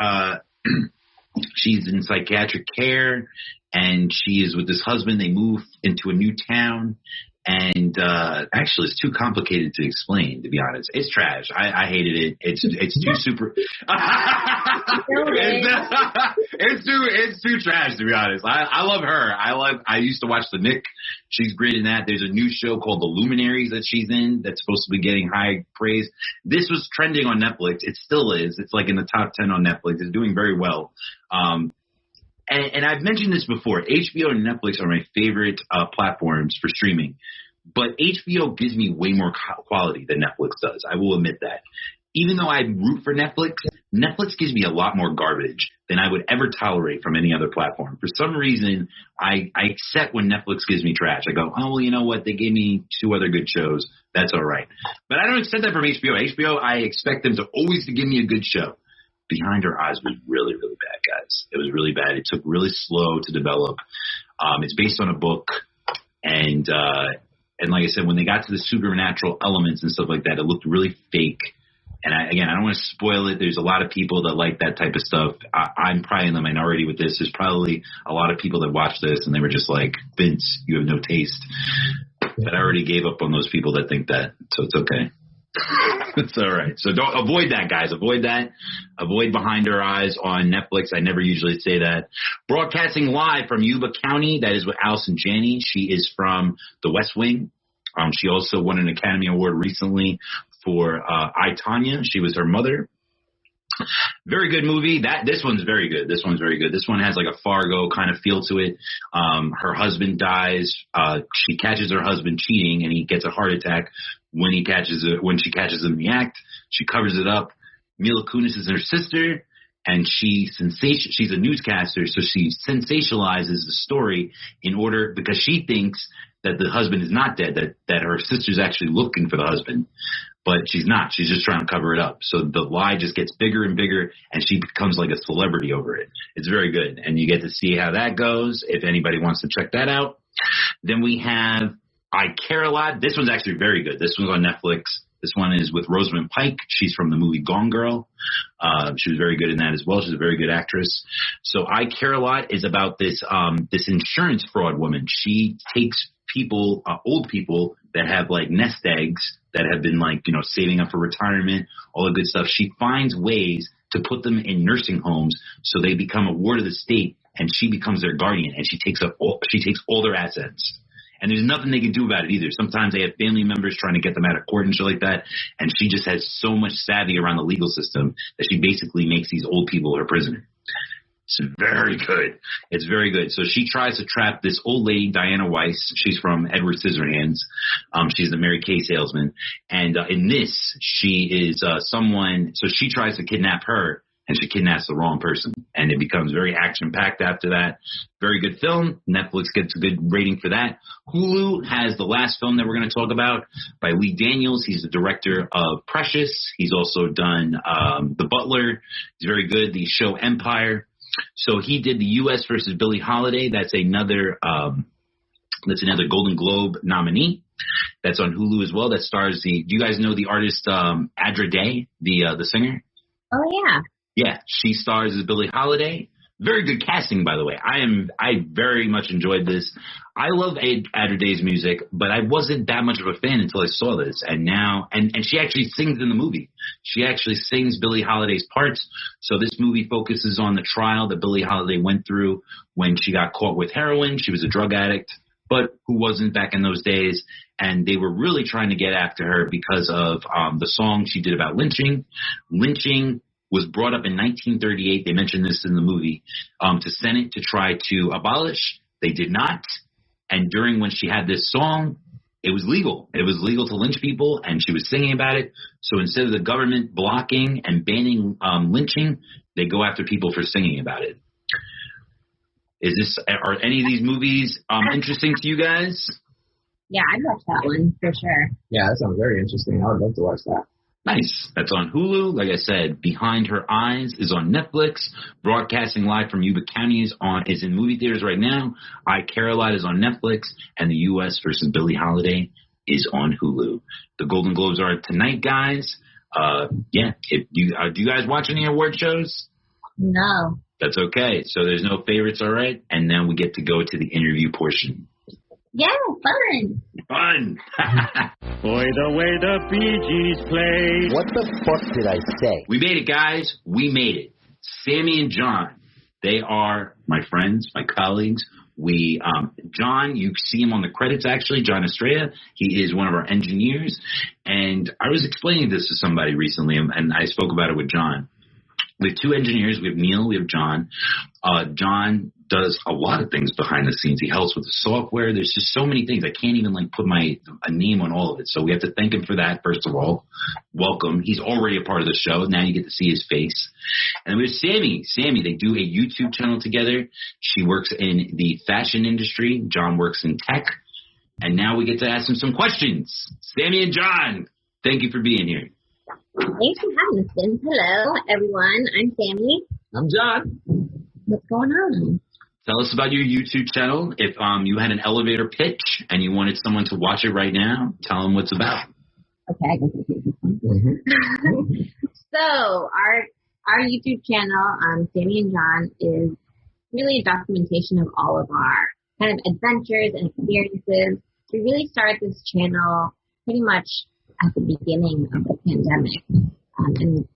in psychiatric care. And she is with this husband. They move into a new town. And actually, it's too complicated to explain, to be honest. It's trash. I hated it. It's too super. It's too trash, to be honest. I love her. I used to watch The Nick. She's great in that. There's a new show called The Luminaries that she's in that's supposed to be getting high praise. This was trending on Netflix. It still is. It's like in the top 10 on Netflix. It's doing very well. And I've mentioned this before. HBO and Netflix are my favorite platforms for streaming. But HBO gives me way more quality than Netflix does. I will admit that. Even though I root for Netflix, Netflix gives me a lot more garbage than I would ever tolerate from any other platform. For some reason, I accept when Netflix gives me trash. I go, oh, well, you know what? They gave me 2 other good shows. That's all right. But I don't accept that from HBO. HBO, I expect them to always give me a good show. Behind Her Eyes was really, really bad, guys. It was really bad. It took really slow to develop. It's based on a book. And like I said, when they got to the supernatural elements and stuff like that, it looked really fake. And I don't want to spoil it. There's a lot of people that like that type of stuff. I'm probably in the minority with this. There's probably a lot of people that watch this and they were just like, Vince, you have no taste. But I already gave up on those people that think that. So it's okay. It's all right. So don't avoid that, guys. Avoid that. Avoid Behind Her Eyes on Netflix. I never usually say that. Broadcasting live from Yuba County. That is with Allison Janney. She is from The West Wing. She also won an Academy Award recently for I, Tonya. She was her mother. Very good movie. This one's very good. This one has like a Fargo kind of feel to it. Her husband dies. She catches her husband cheating, and he gets a heart attack when she catches him in the act. She covers it up. Mila Kunis is her sister, and she's a newscaster, so she sensationalizes the story because she thinks that the husband is not dead, that her sister's actually looking for the husband. But she's not. She's just trying to cover it up. So the lie just gets bigger and bigger, and she becomes like a celebrity over it. It's very good. And you get to see how that goes if anybody wants to check that out. Then we have I Care a Lot. This one's actually very good. This one's on Netflix. This one is with Rosamund Pike. She's from the movie Gone Girl. She was very good in that as well. She's a very good actress. So I Care a Lot is about this insurance fraud woman. She takes people, old people that have like nest eggs that have been like, saving up for retirement, all the good stuff. She finds ways to put them in nursing homes so they become a ward of the state, and she becomes their guardian, and she takes all their assets. And there's nothing they can do about it either. Sometimes they have family members trying to get them out of court and shit like that. And she just has so much savvy around the legal system that she basically makes these old people her prisoner. It's very good. It's very good. So she tries to trap this old lady, Diana Weiss. She's from Edward Scissorhands. She's the Mary Kay salesman. And in this, she is someone. So she tries to kidnap her, and she kidnaps the wrong person. And it becomes very action-packed after that. Very good film. Netflix gets a good rating for that. Hulu has the last film that we're going to talk about by Lee Daniels. He's the director of Precious. He's also done The Butler. He's very good. The show Empire. So he did the U.S. versus Billie Holiday. That's another Golden Globe nominee. That's on Hulu as well. That stars do you guys know the artist Adra Day, the singer? Oh, yeah. Yeah, she stars as Billie Holiday. Very good casting, by the way. I very much enjoyed this. I love Adra Day's music, but I wasn't that much of a fan until I saw this. And now, and she actually sings in the movie. She actually sings Billie Holiday's parts. So this movie focuses on the trial that Billie Holiday went through when she got caught with heroin. She was a drug addict, but who wasn't back in those days. And they were really trying to get after her because of the song she did about lynching. Lynching was brought up in 1938. They mentioned this in the movie, to Senate to try to abolish. They did not. And during when she had this song, it was legal. It was legal to lynch people, and she was singing about it. So instead of the government blocking and banning lynching, they go after people for singing about it. Are any of these movies interesting to you guys? Yeah, I'd watch that one for sure. Yeah, that sounds very interesting. I would love to watch that. Nice. That's on Hulu. Like I said, Behind Her Eyes is on Netflix. Broadcasting live from Yuba County is in movie theaters right now. I Care a Lot is on Netflix, and the U.S. versus Billie Holiday is on Hulu. The Golden Globes are tonight, guys. Do you guys watch any award shows? No. That's okay. So there's no favorites, all right? And then we get to go to the interview portion. Yeah, fun. Fun. Boy, the way the Bee Gees play. What the fuck did I say? We made it, guys. We made it. Sammy and John, they are my friends, my colleagues. John, you see him on the credits, actually, John Estrella. He is one of our engineers. And I was explaining this to somebody recently, and I spoke about it with John. We have two engineers. We have Neil. We have John. John does a lot of things behind the scenes. He helps with the software. There's just so many things. I can't even put a name on all of it. So we have to thank him for that, first of all. Welcome. He's already a part of the show. Now you get to see his face. And we have Sammy. Sammy, they do a YouTube channel together. She works in the fashion industry. John works in tech. And now we get to ask him some questions. Sammy and John, thank you for being here. Thanks for having us, Ben. Hello, everyone. I'm Sammy. I'm John. What's going on? Tell us about your YouTube channel. If you had an elevator pitch and you wanted someone to watch it right now, tell them what's about. Okay, I guess I'll take this one. So our YouTube channel, Sammy and John, is really a documentation of all of our kind of adventures and experiences. We really started this channel pretty much at the beginning of the pandemic. And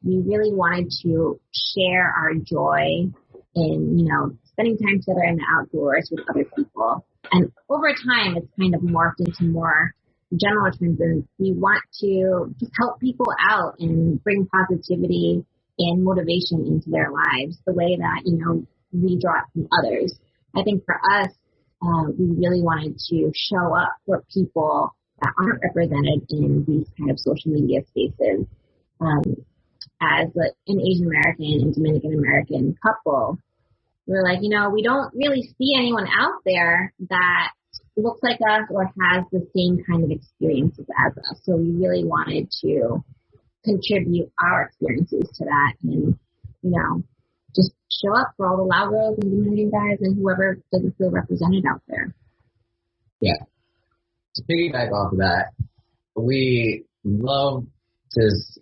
we really wanted to share our joy in, spending time together in the outdoors with other people. And over time, it's kind of morphed into more general trends. And we want to just help people out and bring positivity and motivation into their lives the way that, we draw it from others. I think for us, we really wanted to show up for people that aren't represented in these kind of social media spaces. as an Asian American and Dominican American couple, we're like, we don't really see anyone out there that looks like us or has the same kind of experiences as us. So we really wanted to contribute our experiences to that and, just show up for all the loud girls and Dominican guys and whoever doesn't feel represented out there. Yeah. To piggyback off of that, we love just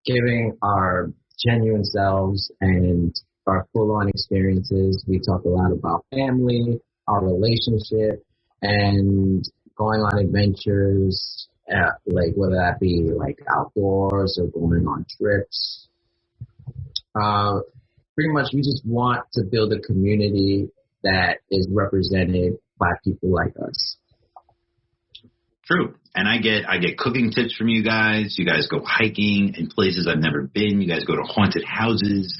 giving our genuine selves and our full-on experiences. We talk a lot about family, our relationship, and going on adventures, like whether that be like outdoors or going on trips. Pretty much we just want to build a community that is represented by people like us. True. And I get cooking tips from you guys. You guys go hiking in places I've never been. You guys go to haunted houses.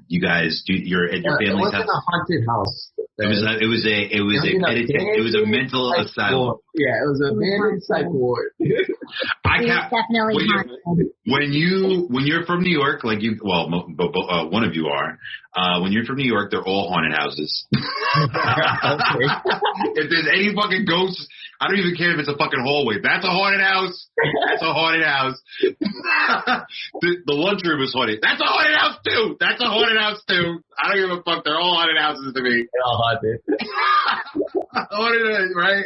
You guys do your family's house. It wasn't a haunted house. It was a mental asylum. Yeah, it was a abandoned psych ward. Definitely haunted. When you're from New York, like one of you are. When you're from New York, they're all haunted houses. If there's any fucking ghosts, I don't even care if it's a fucking hallway. That's a haunted house. That's a haunted house. The lunchroom is haunted. That's a haunted house too. That's a haunted house too. I don't give a fuck. They're all haunted houses to me. They're all haunted. Haunted, right?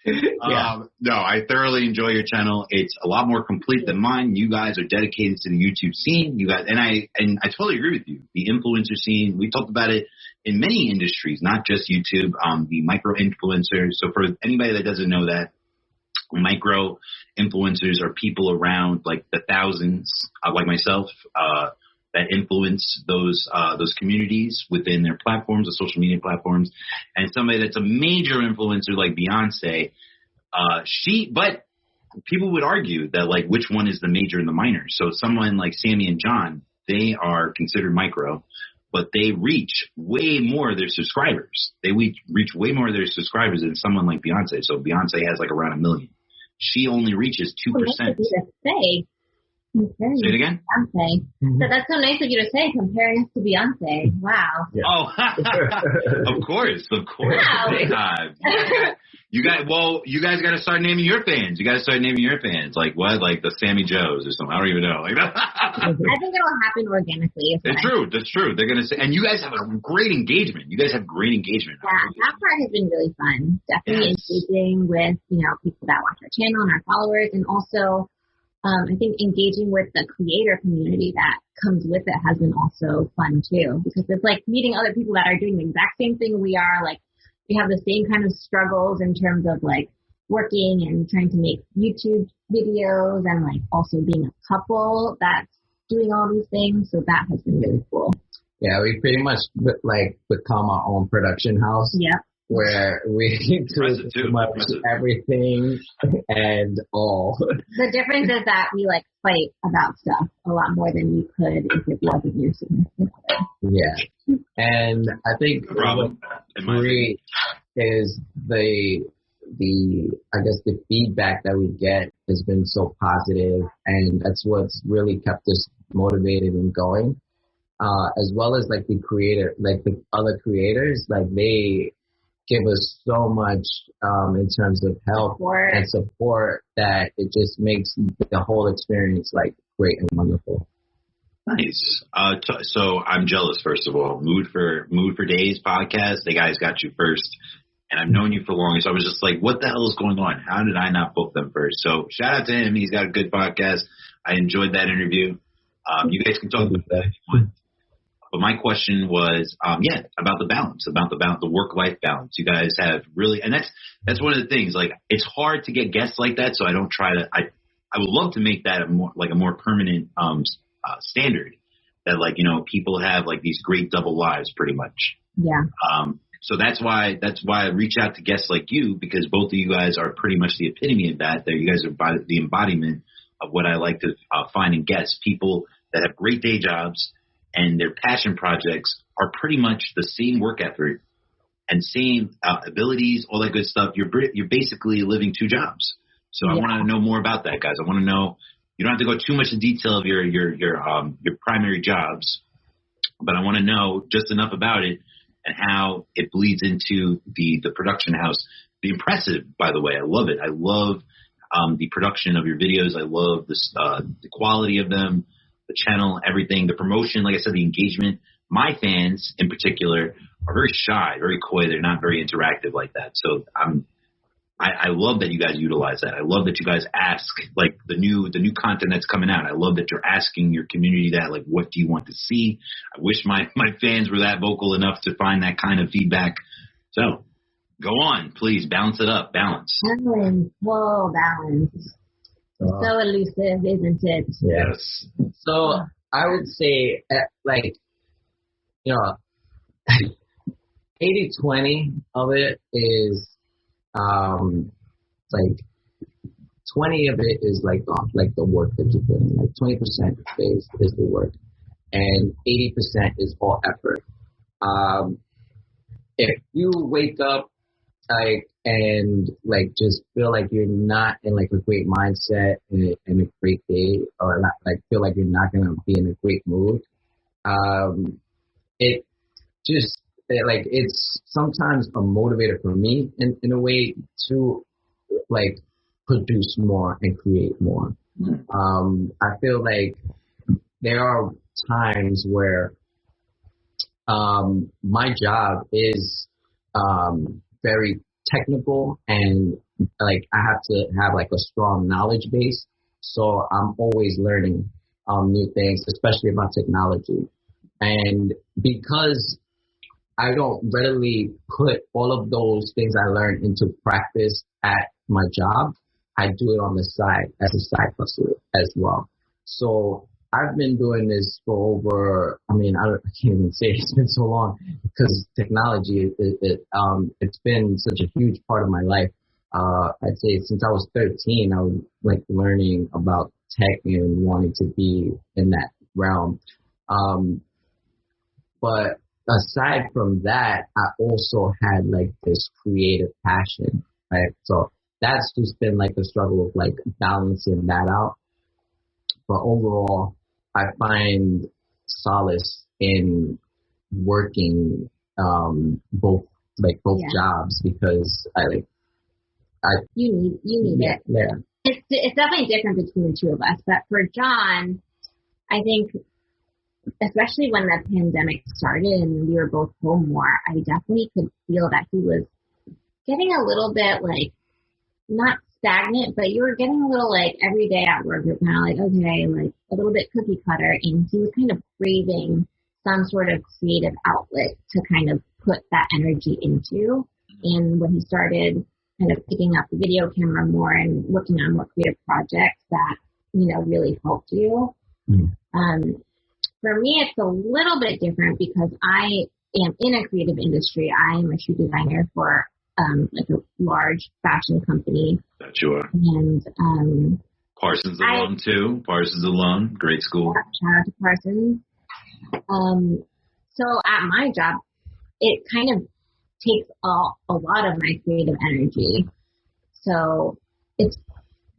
Yeah. No, I thoroughly enjoy your channel. It's a lot more complete than mine. You guys are dedicated to the YouTube scene. You guys, and I totally agree with you. The influencer scene. We talked about it in many industries, not just YouTube. The micro influencers. So for anybody that doesn't know that, micro influencers are people around like the thousands, like myself, that influence those communities within their platforms, the social media platforms. And somebody that's a major influencer like Beyonce, but people would argue that like which one is the major and the minor. So someone like Sammy and John, they are considered micro, but they reach way more of their subscribers. They reach way more of their subscribers than someone like Beyonce. So Beyonce has like around 1 million. She only reaches 2%. Say it again? Beyonce. Mm-hmm. So that's so nice of you to say, comparing us to Beyonce. Wow. Yeah. Oh, of course. Wow. You guys got to start naming your fans. Like what? Like the Sammy Joes or something. I don't even know. Like that. I think it'll happen organically. That's true. They're going to say, and you guys have a great engagement. Yeah, that part has been really fun. Definitely engaging with, people that watch our channel and our followers, and also I think engaging with the creator community that comes with it has been also fun too, because it's like meeting other people that are doing the exact same thing we are. Like we have the same kind of struggles in terms of like working and trying to make YouTube videos and like also being a couple that's doing all these things. So that has been really cool. Yeah, we pretty much like become our own production house. Yeah. Where we do pretty much everything and all. The difference is that we like fight about stuff a lot more than you could if it wasn't your significant other. Yeah. And I think what's great is the feedback that we get has been so positive, and that's what's really kept us motivated and going. As well as like the other creators, like they give us so much in terms of help and support that it just makes the whole experience like great and wonderful. Nice. So I'm jealous, first of all. Mood for Days podcast, the guys got you first, and I've known you for long, so I was just like, what the hell is going on? How did I not book them first? So shout out to him. He's got a good podcast. I enjoyed that interview. You guys can talk about that if you want. But my question was, about the balance, the work-life balance. You guys have really, and that's one of the things. Like, it's hard to get guests like that, so I don't try to. I would love to make that a more permanent standard. That people have like these great double lives, pretty much. Yeah. So that's why I reach out to guests like you, because both of you guys are pretty much the epitome of that. That you guys are the embodiment of what I like to find in guests. People that have great day jobs. And their passion projects are pretty much the same work effort and same abilities, all that good stuff. You're basically living two jobs. So I want to know more about that, guys. I want to know, You don't have to go too much in detail of your primary jobs, but I want to know just enough about it and how it bleeds into the production house. The impressive, by the way, I love it. I love the production of your videos. I love the quality of them, the channel, everything, the promotion. Like I said, the engagement. My fans, in particular, are very shy, very coy. They're not very interactive like that. So I love that you guys utilize that. I love that you guys ask, like, the new content that's coming out. I love that you're asking your community that, like, what do you want to see? I wish my fans were that vocal enough to find that kind of feedback. So go on, please, balance it up. Balance. Whoa, balance. So elusive, isn't it? Yes. So I would say, like, 80-20 of it is like 20 of it is like the work that you put in. Like 20% is the work, and 80% is all effort. If you wake up and just feel like you're not in like a great mindset and a great day, or not, like feel like you're not gonna be in a great mood, it's sometimes a motivator for me in a way to like produce more and create more. I feel like there are times where my job is very technical, and like I have to have like a strong knowledge base. So I'm always learning new things, especially about technology. And because I don't readily put all of those things I learned into practice at my job, I do it on the side as a side hustle as well. So I've been doing this for over, I can't even say it's been so long, because technology, it's been such a huge part of my life. I'd say since I was 13, I was like learning about tech and wanting to be in that realm. But aside from that, I also had like this creative passion, right? So that's just been like a struggle of like balancing that out. But overall, I find solace in working both jobs, because you need it. Yeah. It's definitely different between the two of us. But for John, I think, especially when the pandemic started and we were both home more, I definitely could feel that he was getting a little bit like, not stagnant, but you were getting a little like every day at work, you're kind of like, okay, like a little bit cookie cutter. And he was kind of craving some sort of creative outlet to kind of put that energy into. And when he started kind of picking up the video camera more and working on more creative projects that, really helped you. For me, it's a little bit different because I am in a creative industry. I am a shoe designer for like a large fashion company. That you are. And Parsons alum too. Parsons alum, great school. Shout out to Parsons. So at my job, it kind of takes a lot of my creative energy. So it's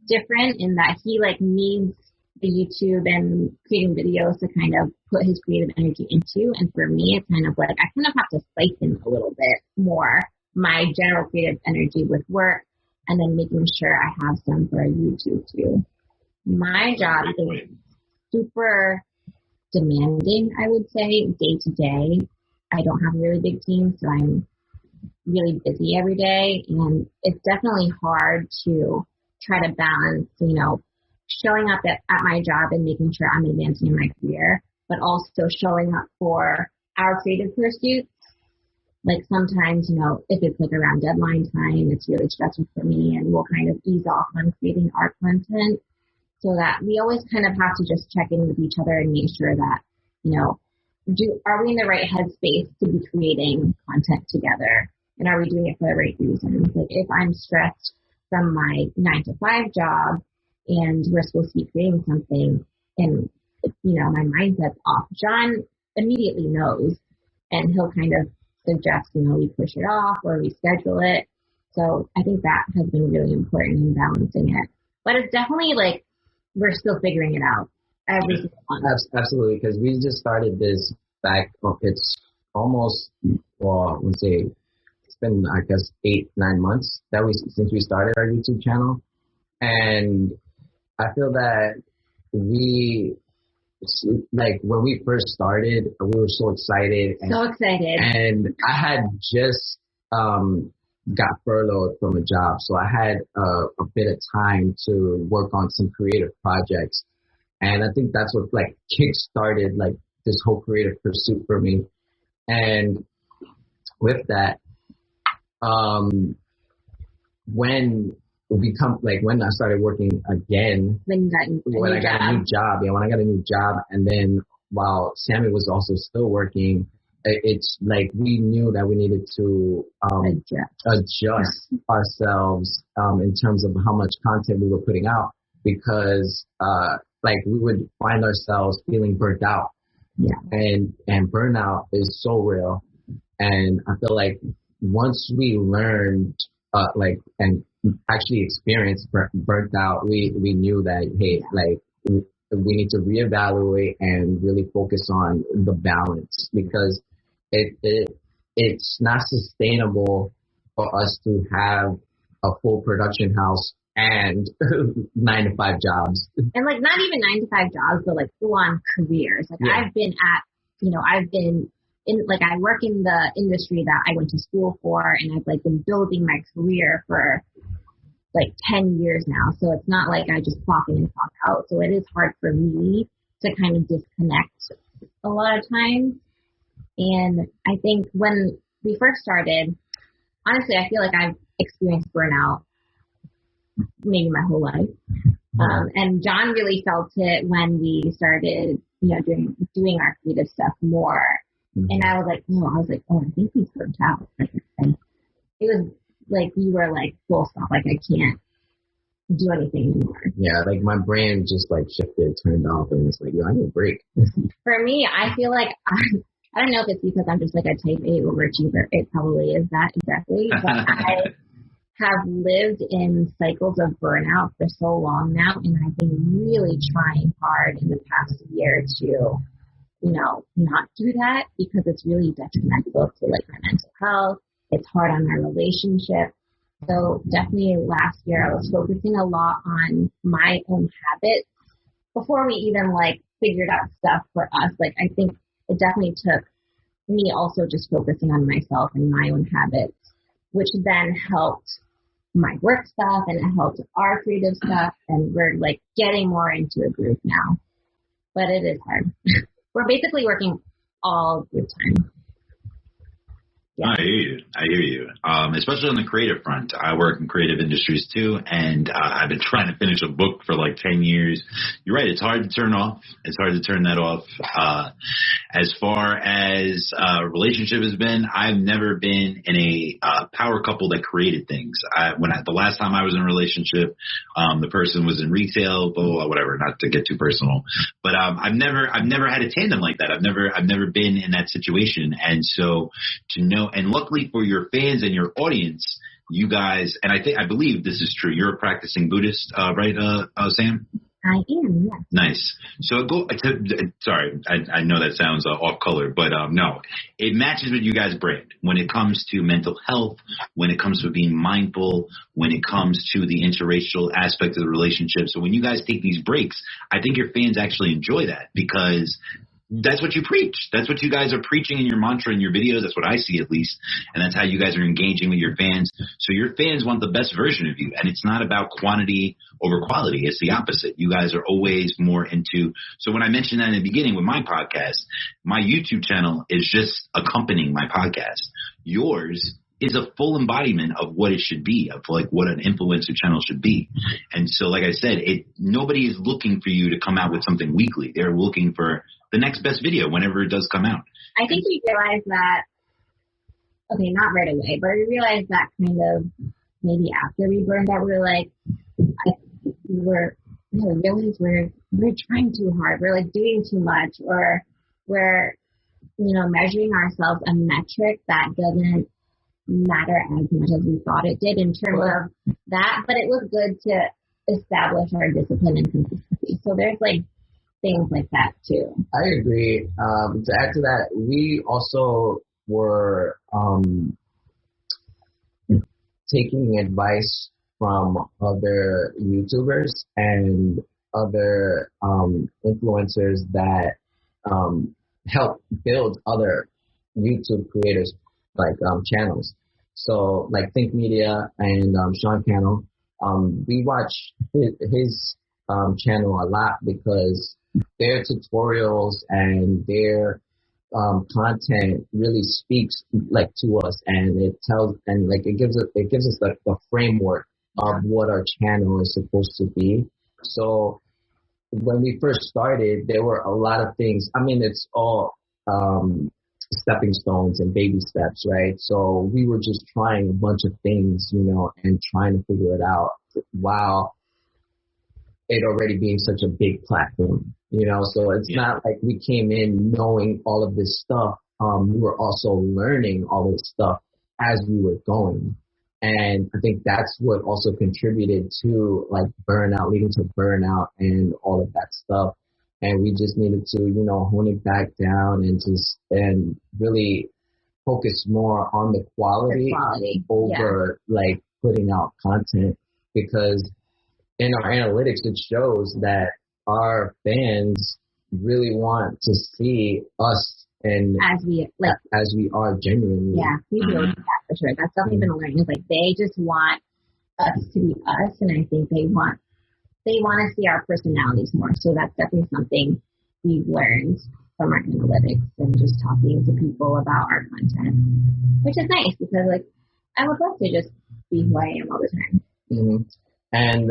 different in that he like needs the YouTube and creating videos to kind of put his creative energy into. And for me, it's kind of like I kind of have to siphon a little bit more my general creative energy with work, and then making sure I have some for YouTube too. My job is super demanding, I would say, day to day. I don't have a really big team, so I'm really busy every day, and it's definitely hard to try to balance, showing up at my job and making sure I'm advancing in my career, but also showing up for our creative pursuits. Like sometimes, if it's like around deadline time, it's really stressful for me, and we'll kind of ease off on creating our content, so that we always kind of have to just check in with each other and make sure that, are we in the right headspace to be creating content together? And are we doing it for the right reasons? Like if I'm stressed from my 9-to-5 job and we're supposed to be creating something and, my mindset's off, John immediately knows, and he'll kind of suggest, we push it off or we schedule it. So I think that has been really important in balancing it. But it's definitely like we're still figuring it out every single month. Absolutely, because we just started this back. It's almost, well, let's say it's been, I guess, 8-9 months since we started our YouTube channel, and I feel that when we first started, we were so excited. So excited. And I had just got furloughed from a job, so I had a bit of time to work on some creative projects. And I think that's what like kick-started like this whole creative pursuit for me. And with that, when I started working again, when I got a new job, and then while Sammy was also still working, it's like we knew that we needed to adjust ourselves in terms of how much content we were putting out, because like we would find ourselves feeling burnt out. Yeah. And burnout is so real. And I feel like once we learned and actually experienced burnt out, we knew that, hey, like we need to reevaluate and really focus on the balance, because it's not sustainable for us to have a full production house and 9-to-5 jobs. And like not even 9-to-5 jobs, but like full on careers. Like yeah. I've been in, like I work in the industry that I went to school for, and I've like been building my career for like 10 years now. So it's not like I just clock in and clock out. So it is hard for me to kind of disconnect a lot of times. And I think when we first started, honestly, I feel like I've experienced burnout maybe my whole life. And John really felt it when we started, doing our creative stuff more. Mm-hmm. And I was like, I think he's burnt out. And it was like, you were like, full stop, like I can't do anything anymore. Yeah, like my brain just like shifted, turned off, and it's like, I need a break. For me, I feel like I don't know if it's because I'm just like a type A overachiever. It probably is that exactly. But I have lived in cycles of burnout for so long now, and I've been really trying hard in the past year to, not do that, because it's really detrimental to like my mental health. It's hard on my relationship. So definitely last year I was focusing a lot on my own habits before we even like figured out stuff for us. Like I think it definitely took me also just focusing on myself and my own habits, which then helped my work stuff and it helped our creative stuff. And we're like getting more into a groove now, but it is hard. We're basically working all the time. Yeah. I hear you. Especially on the creative front. I work in creative industries too, and I've been trying to finish a book for like 10 years. You're right. It's hard to turn off. It's hard to turn that off. As far as relationship has been, I've never been in a power couple that created things. The last time I was in a relationship, the person was in retail, whatever, not to get too personal, but I've never had a tandem like that. I've never been in that situation. And so to know, and luckily for your fans and your audience, you guys, and I believe this is true. You're a practicing Buddhist, right, Sam? I am, yes. Nice. So sorry, I know that sounds off color, but no, it matches with you guys' brand when it comes to mental health, when it comes to being mindful, when it comes to the interracial aspect of the relationship. So when you guys take these breaks, I think your fans actually enjoy that, because that's what you preach. That's what you guys are preaching in your mantra in your videos. That's what I see, at least. And that's how you guys are engaging with your fans. So your fans want the best version of you. And it's not about quantity over quality. It's the opposite. You guys are always more into. So when I mentioned that in the beginning with my podcast, my YouTube channel is just accompanying my podcast. Yours is a full embodiment of what it should be, of like what an influencer channel should be. And so, like I said, nobody is looking for you to come out with something weekly. They're looking for the next best video whenever it does come out. I think we realized that, okay, not right away, but we realized that kind of maybe after we burned out, we were like, we're trying too hard. We're like doing too much, or we're, measuring ourselves a metric that doesn't matter as much as we thought it did in terms of that. But it was good to establish our discipline and consistency Exactly. So there's like things like that too. I agree. To add to that, we also were taking advice from other YouTubers and other influencers that help build other YouTube creators like channels. So like Think Media and Sean Cannell, we watch his channel a lot because their tutorials and their content really speaks like to us, and it tells and like it gives us like the framework of what our channel is supposed to be. So when we first started, there were a lot of things. I mean, it's all stepping stones and baby steps, right? So we were just trying a bunch of things, and trying to figure it out while it already being such a big platform, so it's not like we came in knowing all of this stuff. We were also learning all this stuff as we were going. And I think that's what also contributed to like burnout, leading to burnout and all of that stuff. And we just needed to, hone it back down and really focus more on the quality over like putting out content, because in our analytics, it shows that our fans really want to see us and as we are genuinely. Yeah, we really do that for sure. That's something we've been learning. Is like they just want us to be us, and I think they want to see our personalities more. So that's definitely something we've learned from our analytics and just talking to people about our content, which is nice because like I would love to just be who I am all the time. Mm-hmm. And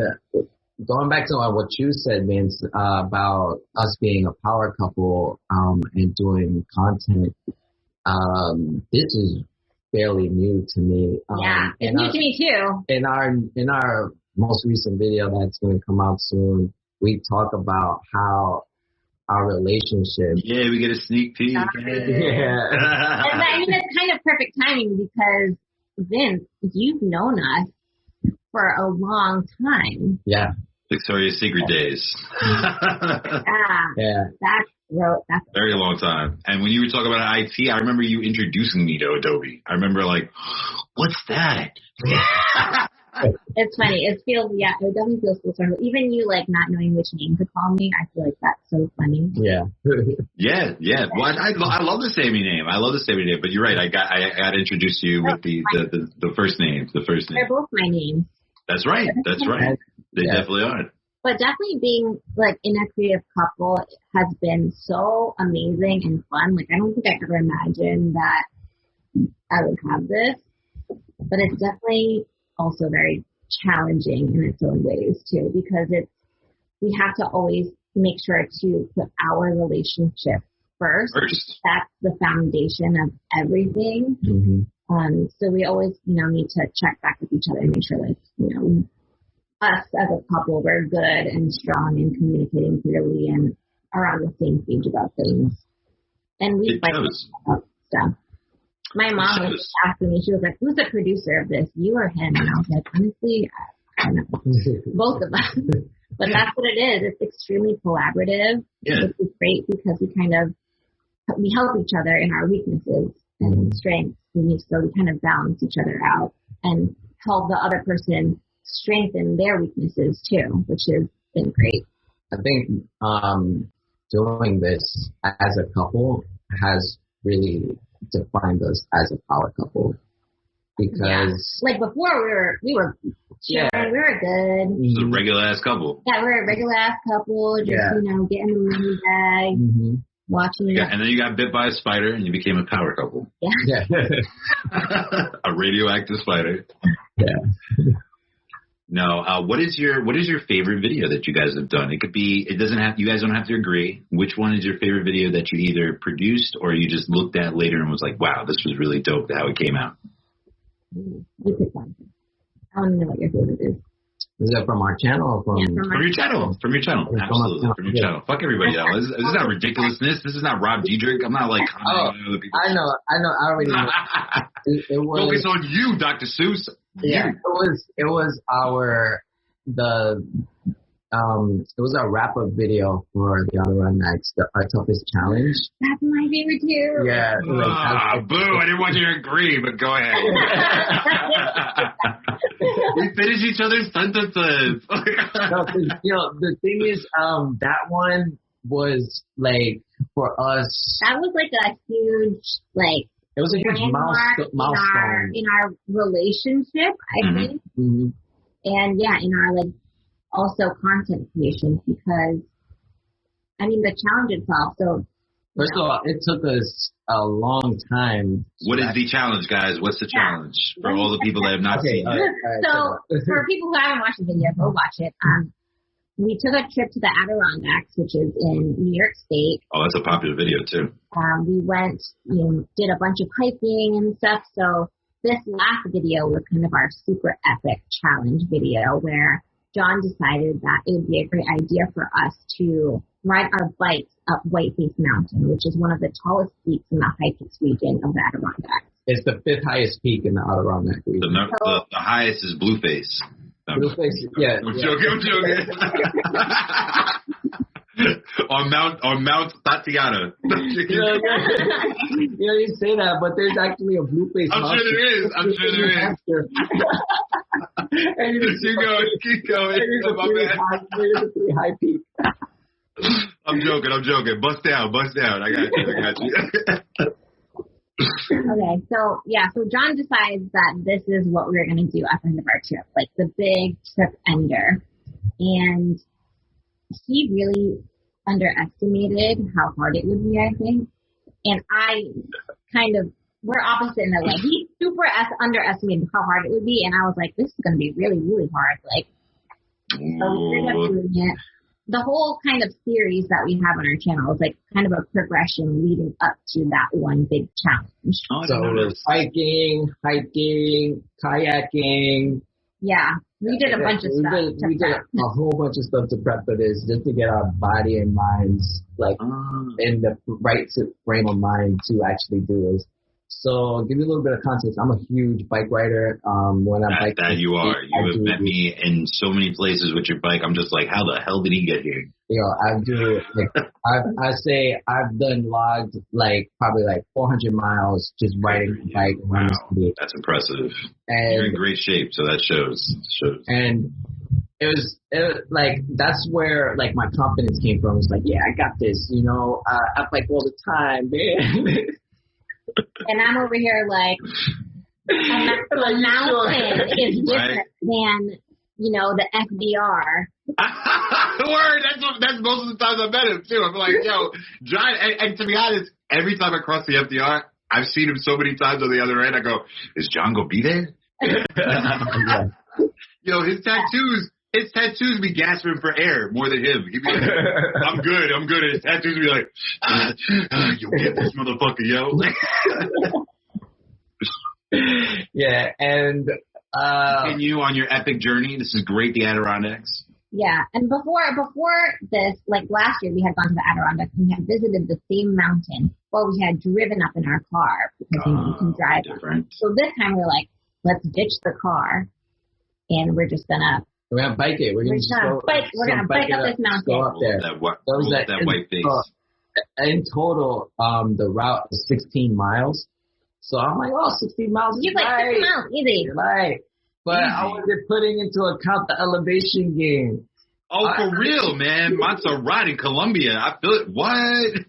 going back to what you said, Vince, about us being a power couple and doing content, this is fairly new to me. Yeah, it's new to me too. In our most recent video that's going to come out soon, we talk about how our relationship. Yeah, we get a sneak peek. Yeah. And I mean, it's kind of perfect timing because Vince, you've known us for a long time. Yeah. Victoria's Secret days. Yeah. That's very long time. And when you were talking about IT, I remember you introducing me to Adobe. I remember like, what's that? It's funny. It definitely feels so special. Even you like not knowing which name to call me, I feel like that's so funny. Yeah. Yeah. Well, I love the Sammy name. But you're right. I got introduced to you with the first name. They're both my names. That's right. They definitely are. But definitely being like in a creative couple has been so amazing and fun. Like I don't think I ever imagined that I would have this, but it's definitely also very challenging in its own ways too, because we have to always make sure to put our relationship first. That's the foundation of everything. Mm-hmm. So we always, need to check back with each other and make sure that, us as a couple, we're good and strong and communicating clearly and are on the same page about things. And we fight about stuff. My mom was asking me, she was like, who's the producer of this, you or him? And I was like, honestly, I don't know. Both of us. But that's what it is. It's extremely collaborative. Yeah. It's great because we help each other in our weaknesses and strengths. So we kind of balance each other out and help the other person strengthen their weaknesses too, which has been great. I think doing this as a couple has really defined us as a power couple, because like before we were chilling, we were good. It was a regular ass couple. Yeah, we're a regular ass couple, just getting the money bag, watching it. Yeah, and then you got bit by a spider and you became a power couple. Yeah. A radioactive spider. Yeah. No, what is your favorite video that you guys have done? You guys don't have to agree. Which one is your favorite video that you either produced or you just looked at later and was like, wow, this was really dope how it came out? You pick one. I want to know what your favorite is. Is that from our channel or from your channel? From your channel. Absolutely. From your channel. Fuck everybody else. This is not ridiculousness. This is not Rob Diedrich. I'm not like commenting on other people. I know. I already know. It was, focus on you, Dr. Seuss. Yeah. It was the it was a wrap-up video for the Adirondacks, our toughest challenge. That's my favorite too. Yeah. Boo! I didn't want you to agree, but go ahead. We finish each other's sentences. The thing is, that one was like for us. That was like a huge It was a huge milestone in our relationship, I think, and in our also content creation, because I mean the challenge itself. So first of all, it took us a long time. What is the challenge, guys? What's the challenge for all the people that have not seen it? So for people who haven't watched the video, go watch it. We took a trip to the Adirondacks, which is in New York State. Oh, that's a popular video too. We went, did a bunch of hiking and stuff. So this last video was kind of our super epic challenge video where John decided that it would be a great idea for us to ride our bikes up Whiteface Mountain, which is one of the tallest peaks in the high peaks region of the Adirondacks. It's the 5th highest peak in the Adirondack region. The highest is Blueface. Blueface, yeah. I'm joking. on Mount Tatiana. You say that, but there's actually a Blueface. I'm sure there is. And keep going. It's a pretty high peak. I'm joking. Bust down. I got you. Okay, so John decides that this is what we're going to do at the end of our trip, like the big trip ender. And he really underestimated how hard it would be, I think. And we're opposite in that way. He super underestimated how hard it would be, and I was like, this is going to be really, really hard. So we ended up doing it. The whole kind of series that we have on our channel is like kind of a progression leading up to that one big challenge. So there's hiking, kayaking. Yeah, we did a bunch of stuff. We did a whole bunch of stuff to prep for this, just to get our body and minds in the right frame of mind to actually do this. So, give you a little bit of context. I'm a huge bike rider. When I'm biking, that you are. You have met me in so many places with your bike. I'm just like, how the hell did he get here? I do. I say I've done logged probably 400 miles just riding the bike around the city. That's impressive. And you're in great shape, so that shows. And it was that's where my confidence came from. It's yeah, I got this. I bike all the time, man. And I'm over here a mountain is different than, the FDR. Word, that's most of the times I met him too. I'm like, yo, John, and to be honest, every time I cross the FDR, I've seen him so many times on the other end, I go, is John gonna be there? Yo, his tattoos be gasping for air more than him. He'd be like, I'm good. And his tattoos be like, you get this motherfucker, yo. Yeah, and continue on your epic journey. This is great, the Adirondacks. Yeah, and before this, last year, we had gone to the Adirondacks and we had visited the same mountain. Well, we had driven up in our car because you can drive. Different. So this time we're like, let's ditch the car and we're just gonna. We're gonna bike it. We're gonna bike up this mountain. Go up there. That white face. In total, the route is 16 miles. So I'm like, 16 miles. You're 16 miles, easy. Right. But easy. I wasn't putting into account the elevation gain. Oh, for real, man. Monster ride in Colombia. I feel it. What?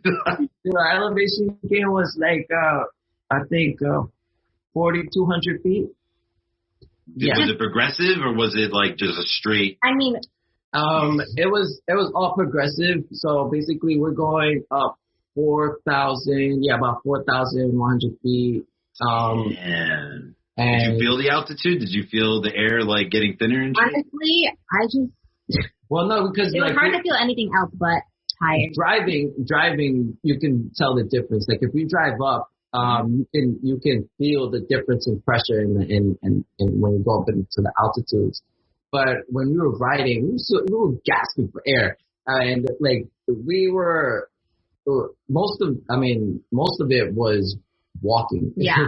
Elevation gain was I think 4,200 feet. Was it progressive or was it just a straight? I mean, it was all progressive. So basically, we're going up 4,000, about 4,100 feet. And did you feel the altitude? Did you feel the air getting thinner and shit? Honestly, I just. Well, no, because it was hard to feel anything else but tired. Driving, you can tell the difference. If you drive up. You can feel the difference in pressure in when you go up into the altitudes. But when we were riding, we were gasping for air, and we were most of it was walking. Yeah,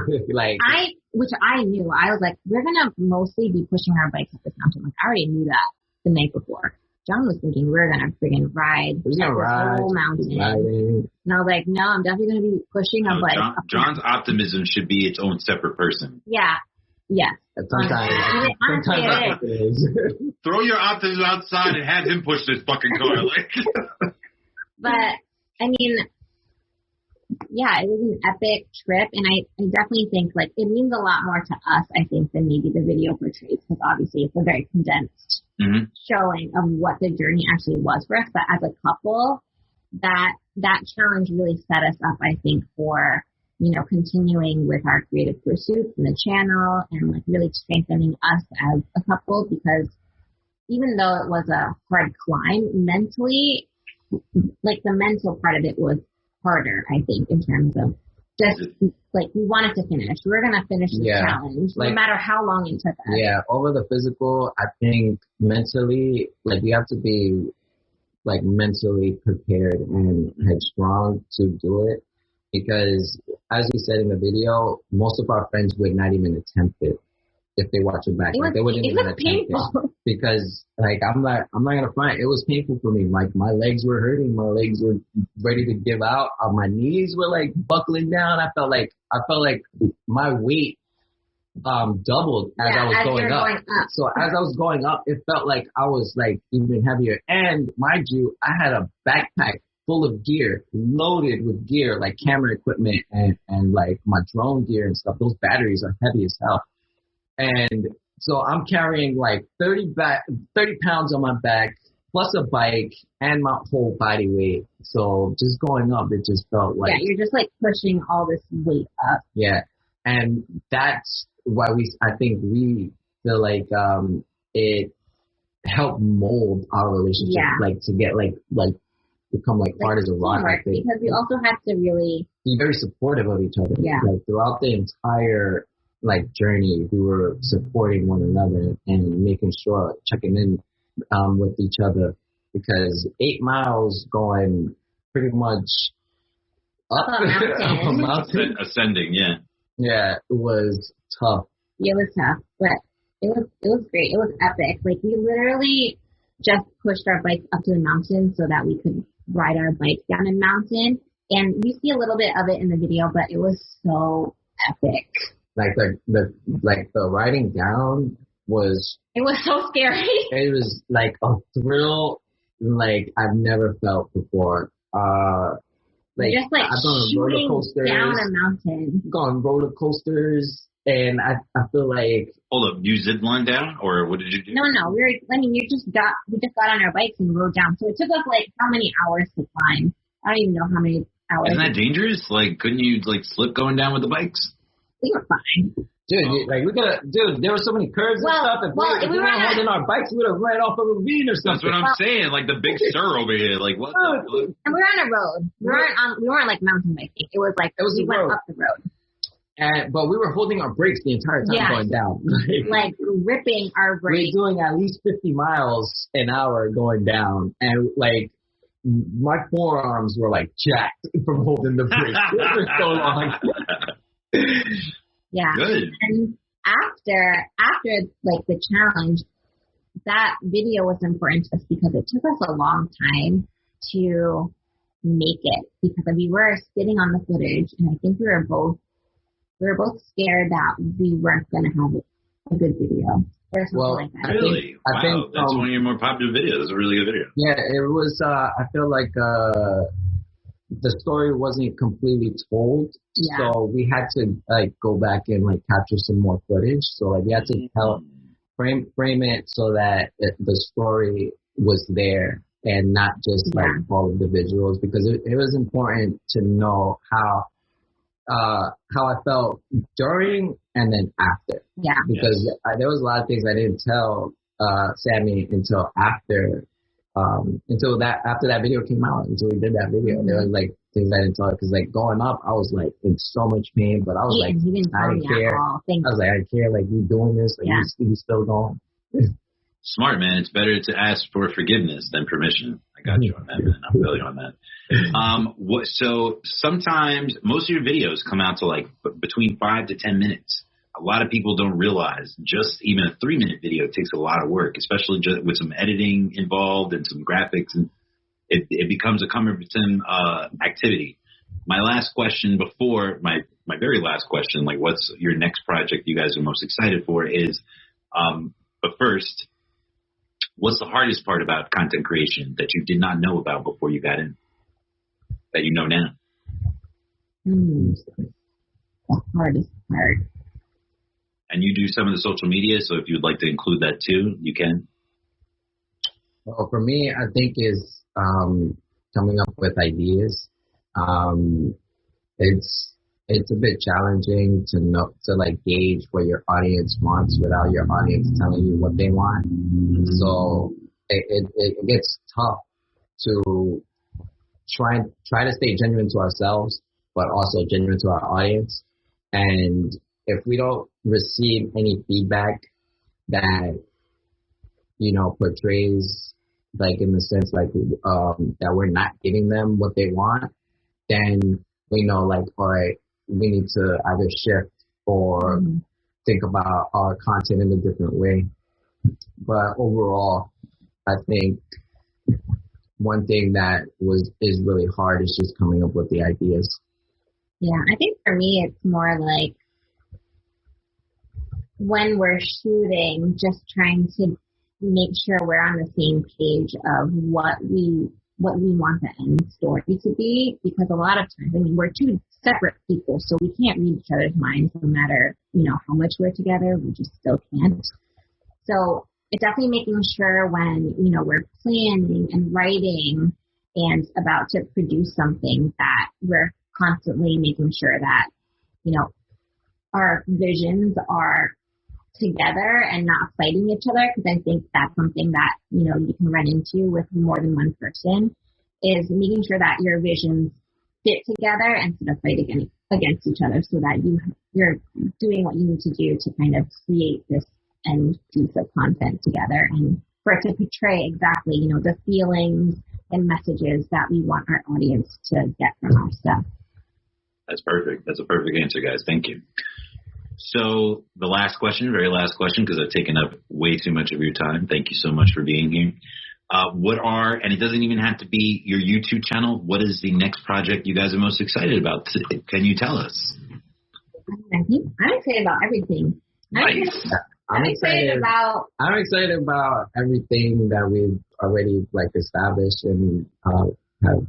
which I knew. I was like, we're gonna mostly be pushing our bikes up this mountain. I already knew that the night before. John was thinking we were gonna friggin' ride We're gonna this ride, whole mountain. riding. And I was like, no, I'm definitely gonna be pushing a No, bike. up the John's mountain. optimism should be its own separate person. Yeah. Yes. Sometimes Honestly, it is. it is. Throw your optimism outside and have him push this fucking car. Like, But I mean, yeah, it was an epic trip, and I definitely think like it means a lot more to us, I think, than maybe the video portrays, because obviously it's a very condensed showing of what the journey actually was for us. But as a couple, that challenge really set us up, I think, for, you know, continuing with our creative pursuits and the channel, and like really strengthening us as a couple, because even though it was a hard climb mentally, like the mental part of it was harder, I think, in terms of just like we wanted to finish. We were going to finish the challenge, no matter how long it took us. Yeah, over the physical, I think mentally, like you have to be like mentally prepared and headstrong to do it, because as we said in the video, most of our friends would not even attempt it if they watch it back. It like, they wouldn't even was attempt painful. it, because like I'm not gonna front. It was painful for me. Like my legs were hurting. My legs were ready to give out. My knees were like buckling down. I felt like my weight doubled as I was going up. So as I was going up, it felt like I was like even heavier. And mind you, I had a backpack full of gear, loaded with gear, like camera equipment and like my drone gear and stuff. Those batteries are heavy as hell. And so I'm carrying like 30 pounds on my back, plus a bike and my whole body weight. So just going up, it just felt like... Yeah, you're just like pushing all this weight up. Yeah. And that's why I think we feel like it helped mold our relationship, like to get like become like hard as a rock. I think. Because we also had to really be very supportive of each other. Yeah. Like throughout the entire like journey, we were supporting one another and making sure, checking in with each other, because 8 miles going pretty much up a mountain. Ascending, yeah, it was tough. It was tough, but it was great. It was epic. Like we literally just pushed our bikes up to the mountain so that we could ride our bike down a mountain, and you see a little bit of it in the video, but it was so epic. Like the riding down was... It was so scary. It was like a thrill like I've never felt before. Like just like I've gone on roller coasters, down a mountain. Gone roller coasters, and I feel like... Hold up, you zip line down, or what did you do? No. We just got on our bikes and rode down. So it took us like how many hours to climb? I don't even know how many hours. Isn't that dangerous? Like, couldn't you like slip going down with the bikes? We were fine. Dude, there were so many curves and stuff. If we weren't holding our bikes, we would have ran off a ravine or something. That's what I'm saying. Like the big Sur over here. Like what? And we were on a road. We weren't like mountain biking. It was like we went up the road. But we were holding our brakes the entire time going down. Like ripping our brakes. We were doing at least 50 miles an hour going down, and like my forearms were like jacked from holding the brakes for so long. Yeah. Good. And after like the challenge, that video was important to us because it took us a long time to make it, because we were sitting on the footage, and I think we were both scared that we weren't going to have a good video or something like that. Really? I think that's one of your more popular videos. It's a really good video. Yeah, it was. I feel like the story wasn't completely told, so we had to like go back and like capture some more footage. So like we had to frame it so that the story was there and not just like all of the visuals, because it was important to know how I felt during and then after. Yeah. Because there was a lot of things I didn't tell Sammy until after after that video came out, until we did that video. There was like things I didn't tell her, because like going up, I was like in so much pain, but I was I didn't care. I was like, I didn't care. Like, you doing this? Like, you still going? Smart, man. It's better to ask for forgiveness than permission. I got you on that, man. I'm really on that. So sometimes most of your videos come out to like between 5 to 10 minutes. a lot of people don't realize just even a 3-minute video takes a lot of work, especially just with some editing involved and some graphics, and it becomes a cumbersome activity. My last question before my very last question, like what's your next project you guys are most excited for is, but first, what's the hardest part about content creation that you did not know about before you got in, that you know now? The hardest part. And you do some of the social media, so if you'd like to include that too, you can. Well, for me, I think is coming up with ideas. It's a bit challenging to like gauge what your audience wants without your audience telling you what they want. So it gets tough to try to stay genuine to ourselves, but also genuine to our audience. And if we don't receive any feedback that, you know, portrays like in the sense like that we're not giving them what they want, then we know like, all right, we need to either shift or think about our content in a different way. But overall, I think one thing that is really hard is just coming up with the ideas. Yeah, I think for me it's more like when we're shooting, just trying to make sure we're on the same page of what we want the end story to be, because a lot of times, I mean, we're two separate people, so we can't read each other's minds no matter, you know, how much we're together, we just still can't. So it's definitely making sure when, you know, we're planning and writing and about to produce something that we're constantly making sure that, you know, our visions are together and not fighting each other, because I think that's something that, you know, you can run into with more than one person, is making sure that your visions fit together instead of fight against each other, so that you're doing what you need to do to kind of create this end piece of content together, and for it to portray exactly, you know, the feelings and messages that we want our audience to get from our stuff. That's perfect. That's a perfect answer, guys. Thank you. So the last question, very last question, because I've taken up way too much of your time. Thank you so much for being here. And it doesn't even have to be your YouTube channel, what is the next project you guys are most excited about? Can you tell us? I'm excited about everything. Nice. I'm excited about everything that we've already like established and have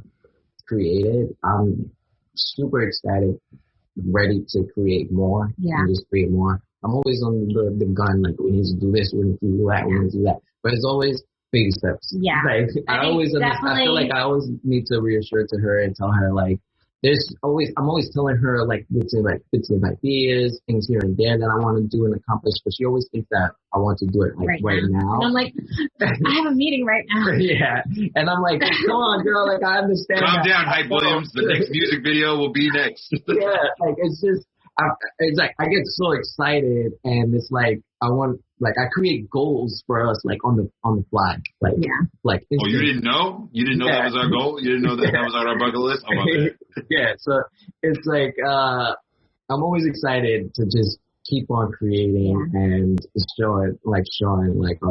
created. I'm super excited, ready to create more. Yeah. And just create more. I'm always on the gun, like we need to do this, we need to do that, we need to do that. But it's always baby steps. Yeah. Like I feel like I always need to reassure to her and tell her like I'm always telling her like bits of ideas, things here and there that I want to do and accomplish, but she always thinks that I want to do it like right now. And I'm like, I have a meeting right now. Yeah. And I'm like, come on, girl, like I understand. Calm down, Hype Williams. The next music video will be next. Yeah, like it's like I get so excited, and it's like I create goals for us like on the fly. Like like oh, you didn't know? You didn't know that was our goal? You didn't know that was on our bucket list? Oh, my bad. Yeah, so it's like I'm always excited to just keep on creating and showing our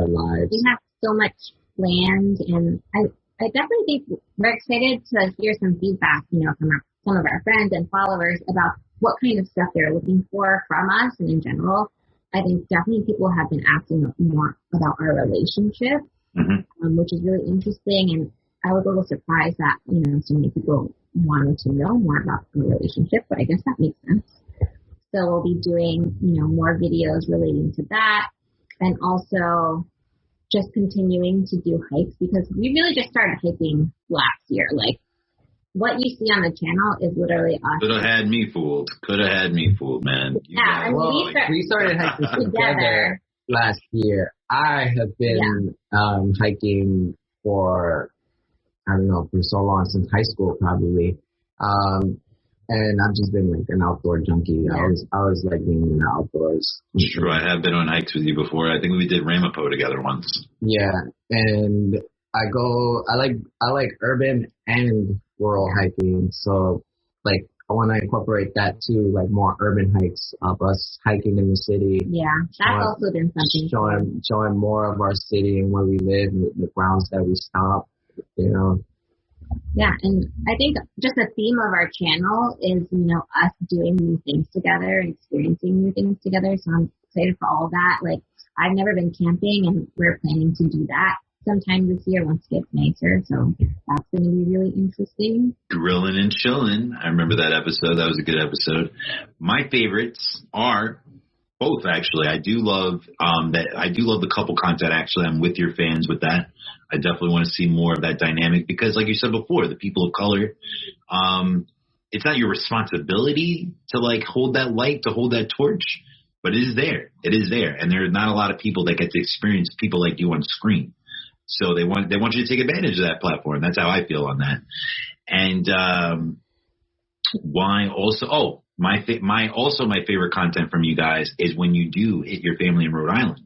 lives. We have so much planned, and I definitely think we're excited to hear some feedback, you know, from some of our friends and followers about what kind of stuff they're looking for from us, and in general. I think definitely people have been asking more about our relationship, which is really interesting. And I was a little surprised that, you know, so many people wanted to know more about the relationship, but I guess that makes sense. So we'll be doing, you know, more videos relating to that, and also just continuing to do hikes, because we really just started hiking last year. Like, what you see on the channel is literally us. Could have had me fooled. Man. We started hiking together last year. I have been hiking for so long, since high school probably. And I've just been like an outdoor junkie. Yeah. I was like being in the outdoors. It's true. I have been on hikes with you before. I think we did Ramapo together once. Yeah, and I like urban and rural hiking. So like I want to incorporate that too, like more urban hikes of us hiking in the city. Yeah, that's also been something. Showing more of our city and where we live, the grounds that we stop, you know. Yeah, and I think just the theme of our channel is, us doing new things together and experiencing new things together. So I'm excited for all of that. Like, I've never been camping, and we're planning to do that sometime this year once it gets nicer. So that's going to be really interesting. Grilling and chilling. I remember that episode. That was a good episode. My favorites are both, actually. I do love that. I do love the couple content. Actually, I'm with your fans with that. I definitely want to see more of that dynamic because, like you said before, the people of color, it's not your responsibility to like hold that light, to hold that torch, but it is there. It is there, and there are not a lot of people that get to experience people like you on screen. So they want you to take advantage of that platform. That's how I feel on that. And why also? My favorite content from you guys is when you do hit your family in Rhode Island.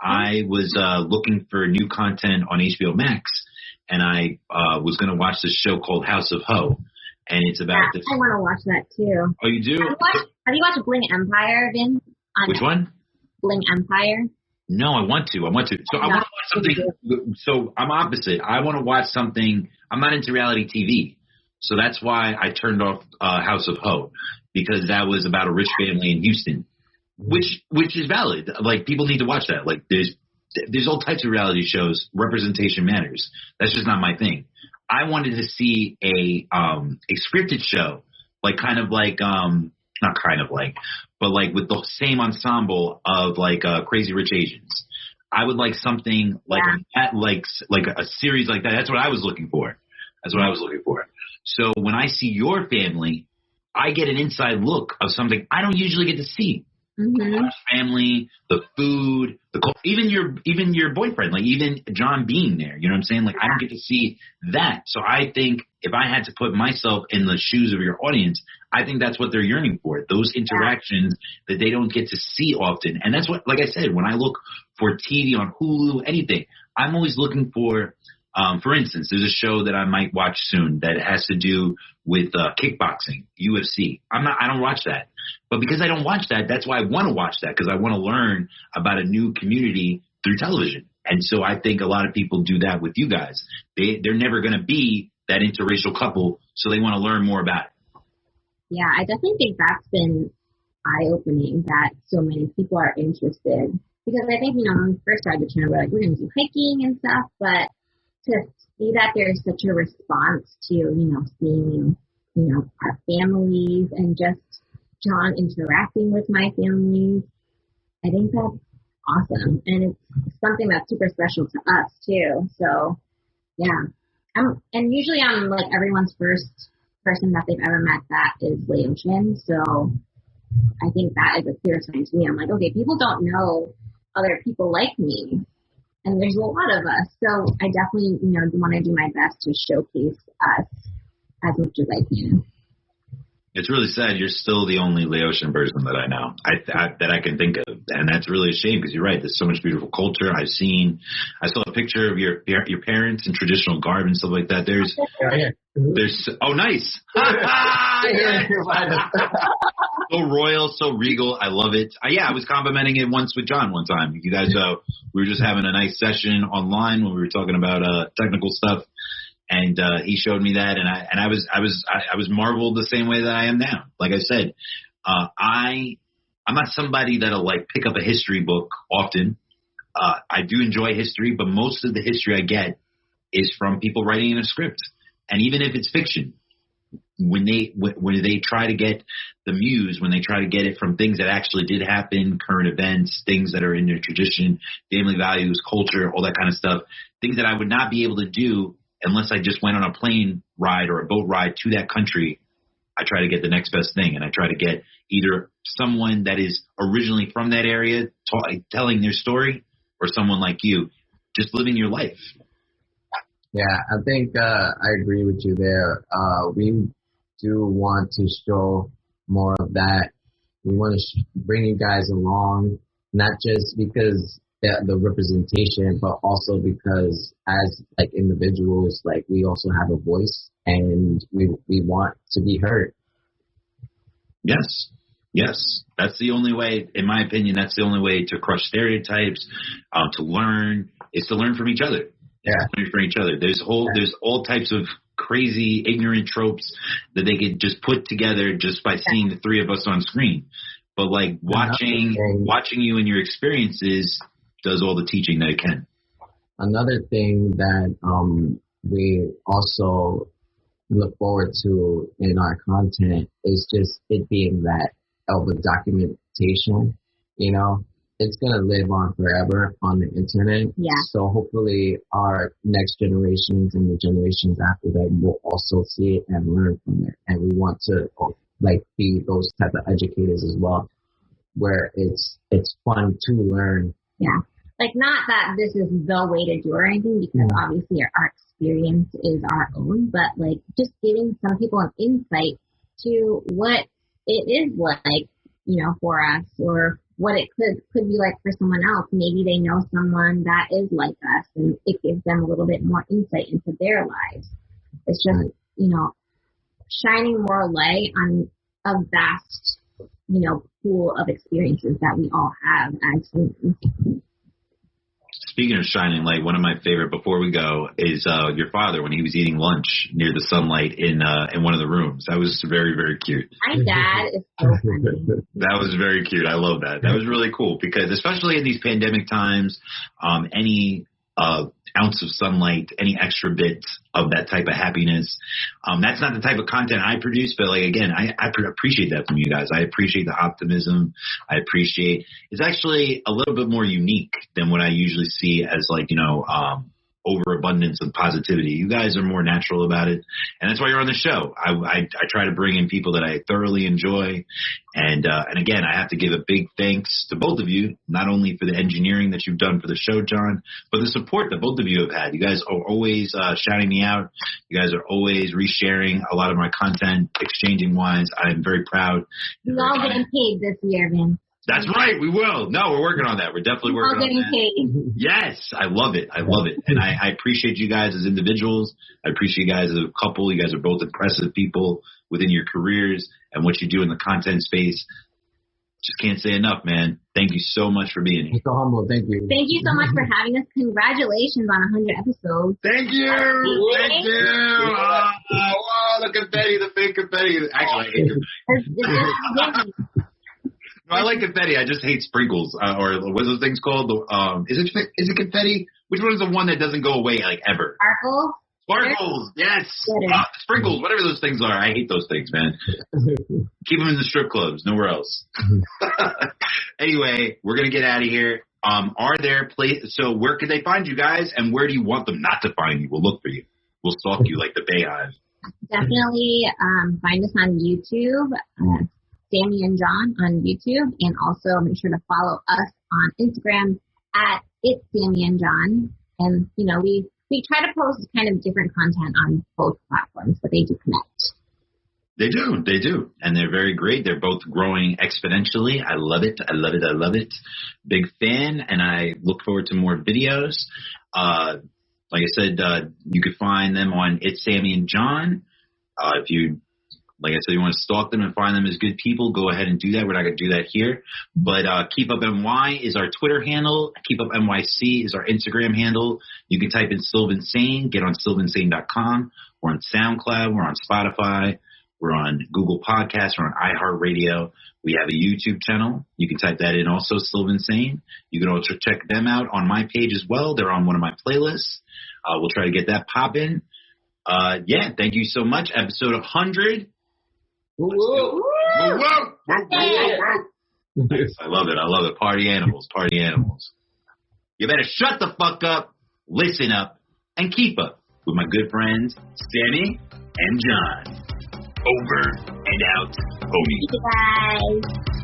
I was looking for new content on HBO Max, and I was going to watch this show called House of Ho, and it's about this. I want to watch that too. Oh, you do? Have you watched Bling Empire, Vin? Which one? Bling Empire. No, I want to. So I want to watch something. So I'm opposite. I want to watch something. I'm not into reality TV. So that's why I turned off House of Ho, because that was about a rich family in Houston, which is valid. Like, people need to watch that. Like, there's all types of reality shows. Representation matters. That's just not my thing. I wanted to see a scripted show, like not kind of like, but like with the same ensemble of like Crazy Rich Asians. I would like something like that, like a series like that. That's what I was looking for. So when I see your family, I get an inside look of something I don't usually get to see. Mm-hmm. Family, the food, even your boyfriend, like even John being there. You know what I'm saying? Like, I don't get to see that. So I think if I had to put myself in the shoes of your audience, I think that's what they're yearning for. Those interactions that they don't get to see often. And that's what, like I said, when I look for TV on Hulu, anything, I'm always looking for instance, there's a show that I might watch soon that has to do with kickboxing, UFC. I don't watch that. But because I don't watch that, that's why I want to watch that, because I want to learn about a new community through television. And so I think a lot of people do that with you guys. They're never going to be that interracial couple, so they want to learn more about it. Yeah, I definitely think that's been eye-opening that so many people are interested. Because I think, when we first started the channel, we're like, we're going to do hiking and stuff, but to see that there's such a response to, seeing, our families and just John interacting with my families, I think that's awesome. And it's something that's super special to us too. So yeah. And usually I'm like everyone's first person that they've ever met that is Laotian. So I think that is a clear sign to me. I'm like, okay, people don't know other people like me. And there's a lot of us. So I definitely, want to do my best to showcase us as much as I can. It's really sad. You're still the only Laotian person that I know that I can think of. And that's really a shame, because you're right. There's so much beautiful culture. I saw a picture of your parents in traditional garb and stuff like that. There's oh, nice. So royal, so regal. I love it. I was complimenting it once with John one time. You guys, we were just having a nice session online when we were talking about technical stuff. And he showed me that, and I was marveled the same way that I am now. Like I said, I'm not somebody that'll like pick up a history book often. I do enjoy history, but most of the history I get is from people writing in a script. And even if it's fiction, when they try to get the muse, when they try to get it from things that actually did happen, current events, things that are in their tradition, family values, culture, all that kind of stuff, things that I would not be able to do unless I just went on a plane ride or a boat ride to that country, I try to get the next best thing. And I try to get either someone that is originally from that area telling their story, or someone like you just living your life. Yeah, I think I agree with you there. We do want to show more of that. We want to bring you guys along, not just because the representation, but also because as like individuals, like we also have a voice, and we want to be heard. Yes. Yes. That's the only way, in my opinion, that's the only way to crush stereotypes, to learn, is to learn from each other. Yeah. Learn from each other. There's all types of crazy, ignorant tropes that they could just put together just by seeing the three of us on screen. But like watching you and your experiences does all the teaching that it can. Another thing that we also look forward to in our content is just it being that of a documentation. You know, it's gonna live on forever on the internet. Yeah. So hopefully our next generations and the generations after them will also see it and learn from it. And we want to like be those type of educators as well, where it's fun to learn. Yeah. Like, not that this is the way to do it or anything, because obviously our experience is our own, but like just giving some people an insight to what it is like, you know, for us, or what it could be like for someone else. Maybe they know someone that is like us, and it gives them a little bit more insight into their lives. It's just, you know, shining more light on a vast, you know, pool of experiences that we all have as humans. Speaking of shining light, one of my favorite before we go is your father when he was eating lunch near the sunlight in one of the rooms. That was very, very cute. My dad is so funny. That was very cute. I love that. That was really cool because especially in these pandemic times, any ounce of sunlight, any extra bit of that type of happiness. That's not the type of content I produce, but like, again, I appreciate that from you guys. I appreciate the optimism. I appreciate, it's actually a little bit more unique than what I usually see as like, you know, overabundance of positivity. You guys are more natural about it. And that's why you're on the show. I try to bring in people that I thoroughly enjoy. And again, I have to give a big thanks to both of you, not only for the engineering that you've done for the show, John, but the support that both of you have had. You guys are always shouting me out. You guys are always resharing a lot of my content, exchanging wise. I'm very proud. We're all getting paid this year, man. That's right. We will. No, we're working on that. We're definitely working on that. Paid. Yes. I love it. I love it. And I appreciate you guys as individuals. I appreciate you guys as a couple. You guys are both impressive people within your careers and what you do in the content space. Just can't say enough, man. Thank you so much for being here. So humble. Thank you. Thank you so much for having us. Congratulations on 100 episodes. Thank you. Thank you. Oh, the confetti, the fake confetti. Actually, I hate confetti. No, I like confetti. I just hate sprinkles, or what are those things called? Is it confetti? Which one is the one that doesn't go away like ever? Sparkles. Sparkles, yes. Sprinkles, whatever those things are. I hate those things, man. Keep them in the strip clubs, nowhere else. Anyway, we're gonna get out of here. Are there places? So where could they find you guys, and where do you want them not to find you? We'll look for you. We'll stalk you like the Bayhive. Definitely find us on YouTube. Sammy and John on YouTube, and also make sure to follow us on Instagram at It's Sammy and John. And you know, we try to post kind of different content on both platforms, but they do connect. They do, and they're very great. They're both growing exponentially. I love it. Big fan, and I look forward to more videos. Like I said, you could find them on It's Sammy and John. If you Like I said, you want to stalk them and find them as good people, go ahead and do that. We're not going to do that here. But Keep Up NY is our Twitter handle. Keep Up NYC is our Instagram handle. You can type in stillvinsane, get on stillvinsane.com. We're on SoundCloud. We're on Spotify. We're on Google Podcasts. We're on iHeartRadio. We have a YouTube channel. You can type that in also, Stillvinsane. You can also check them out on my page as well. They're on one of my playlists. We'll try to get that popping. Yeah, thank you so much. Episode 100. Whoa. Nice. I love it. Party animals. You better shut the fuck up, listen up, and keep up with my good friends, Sammy and John. Over and out, homie. Bye.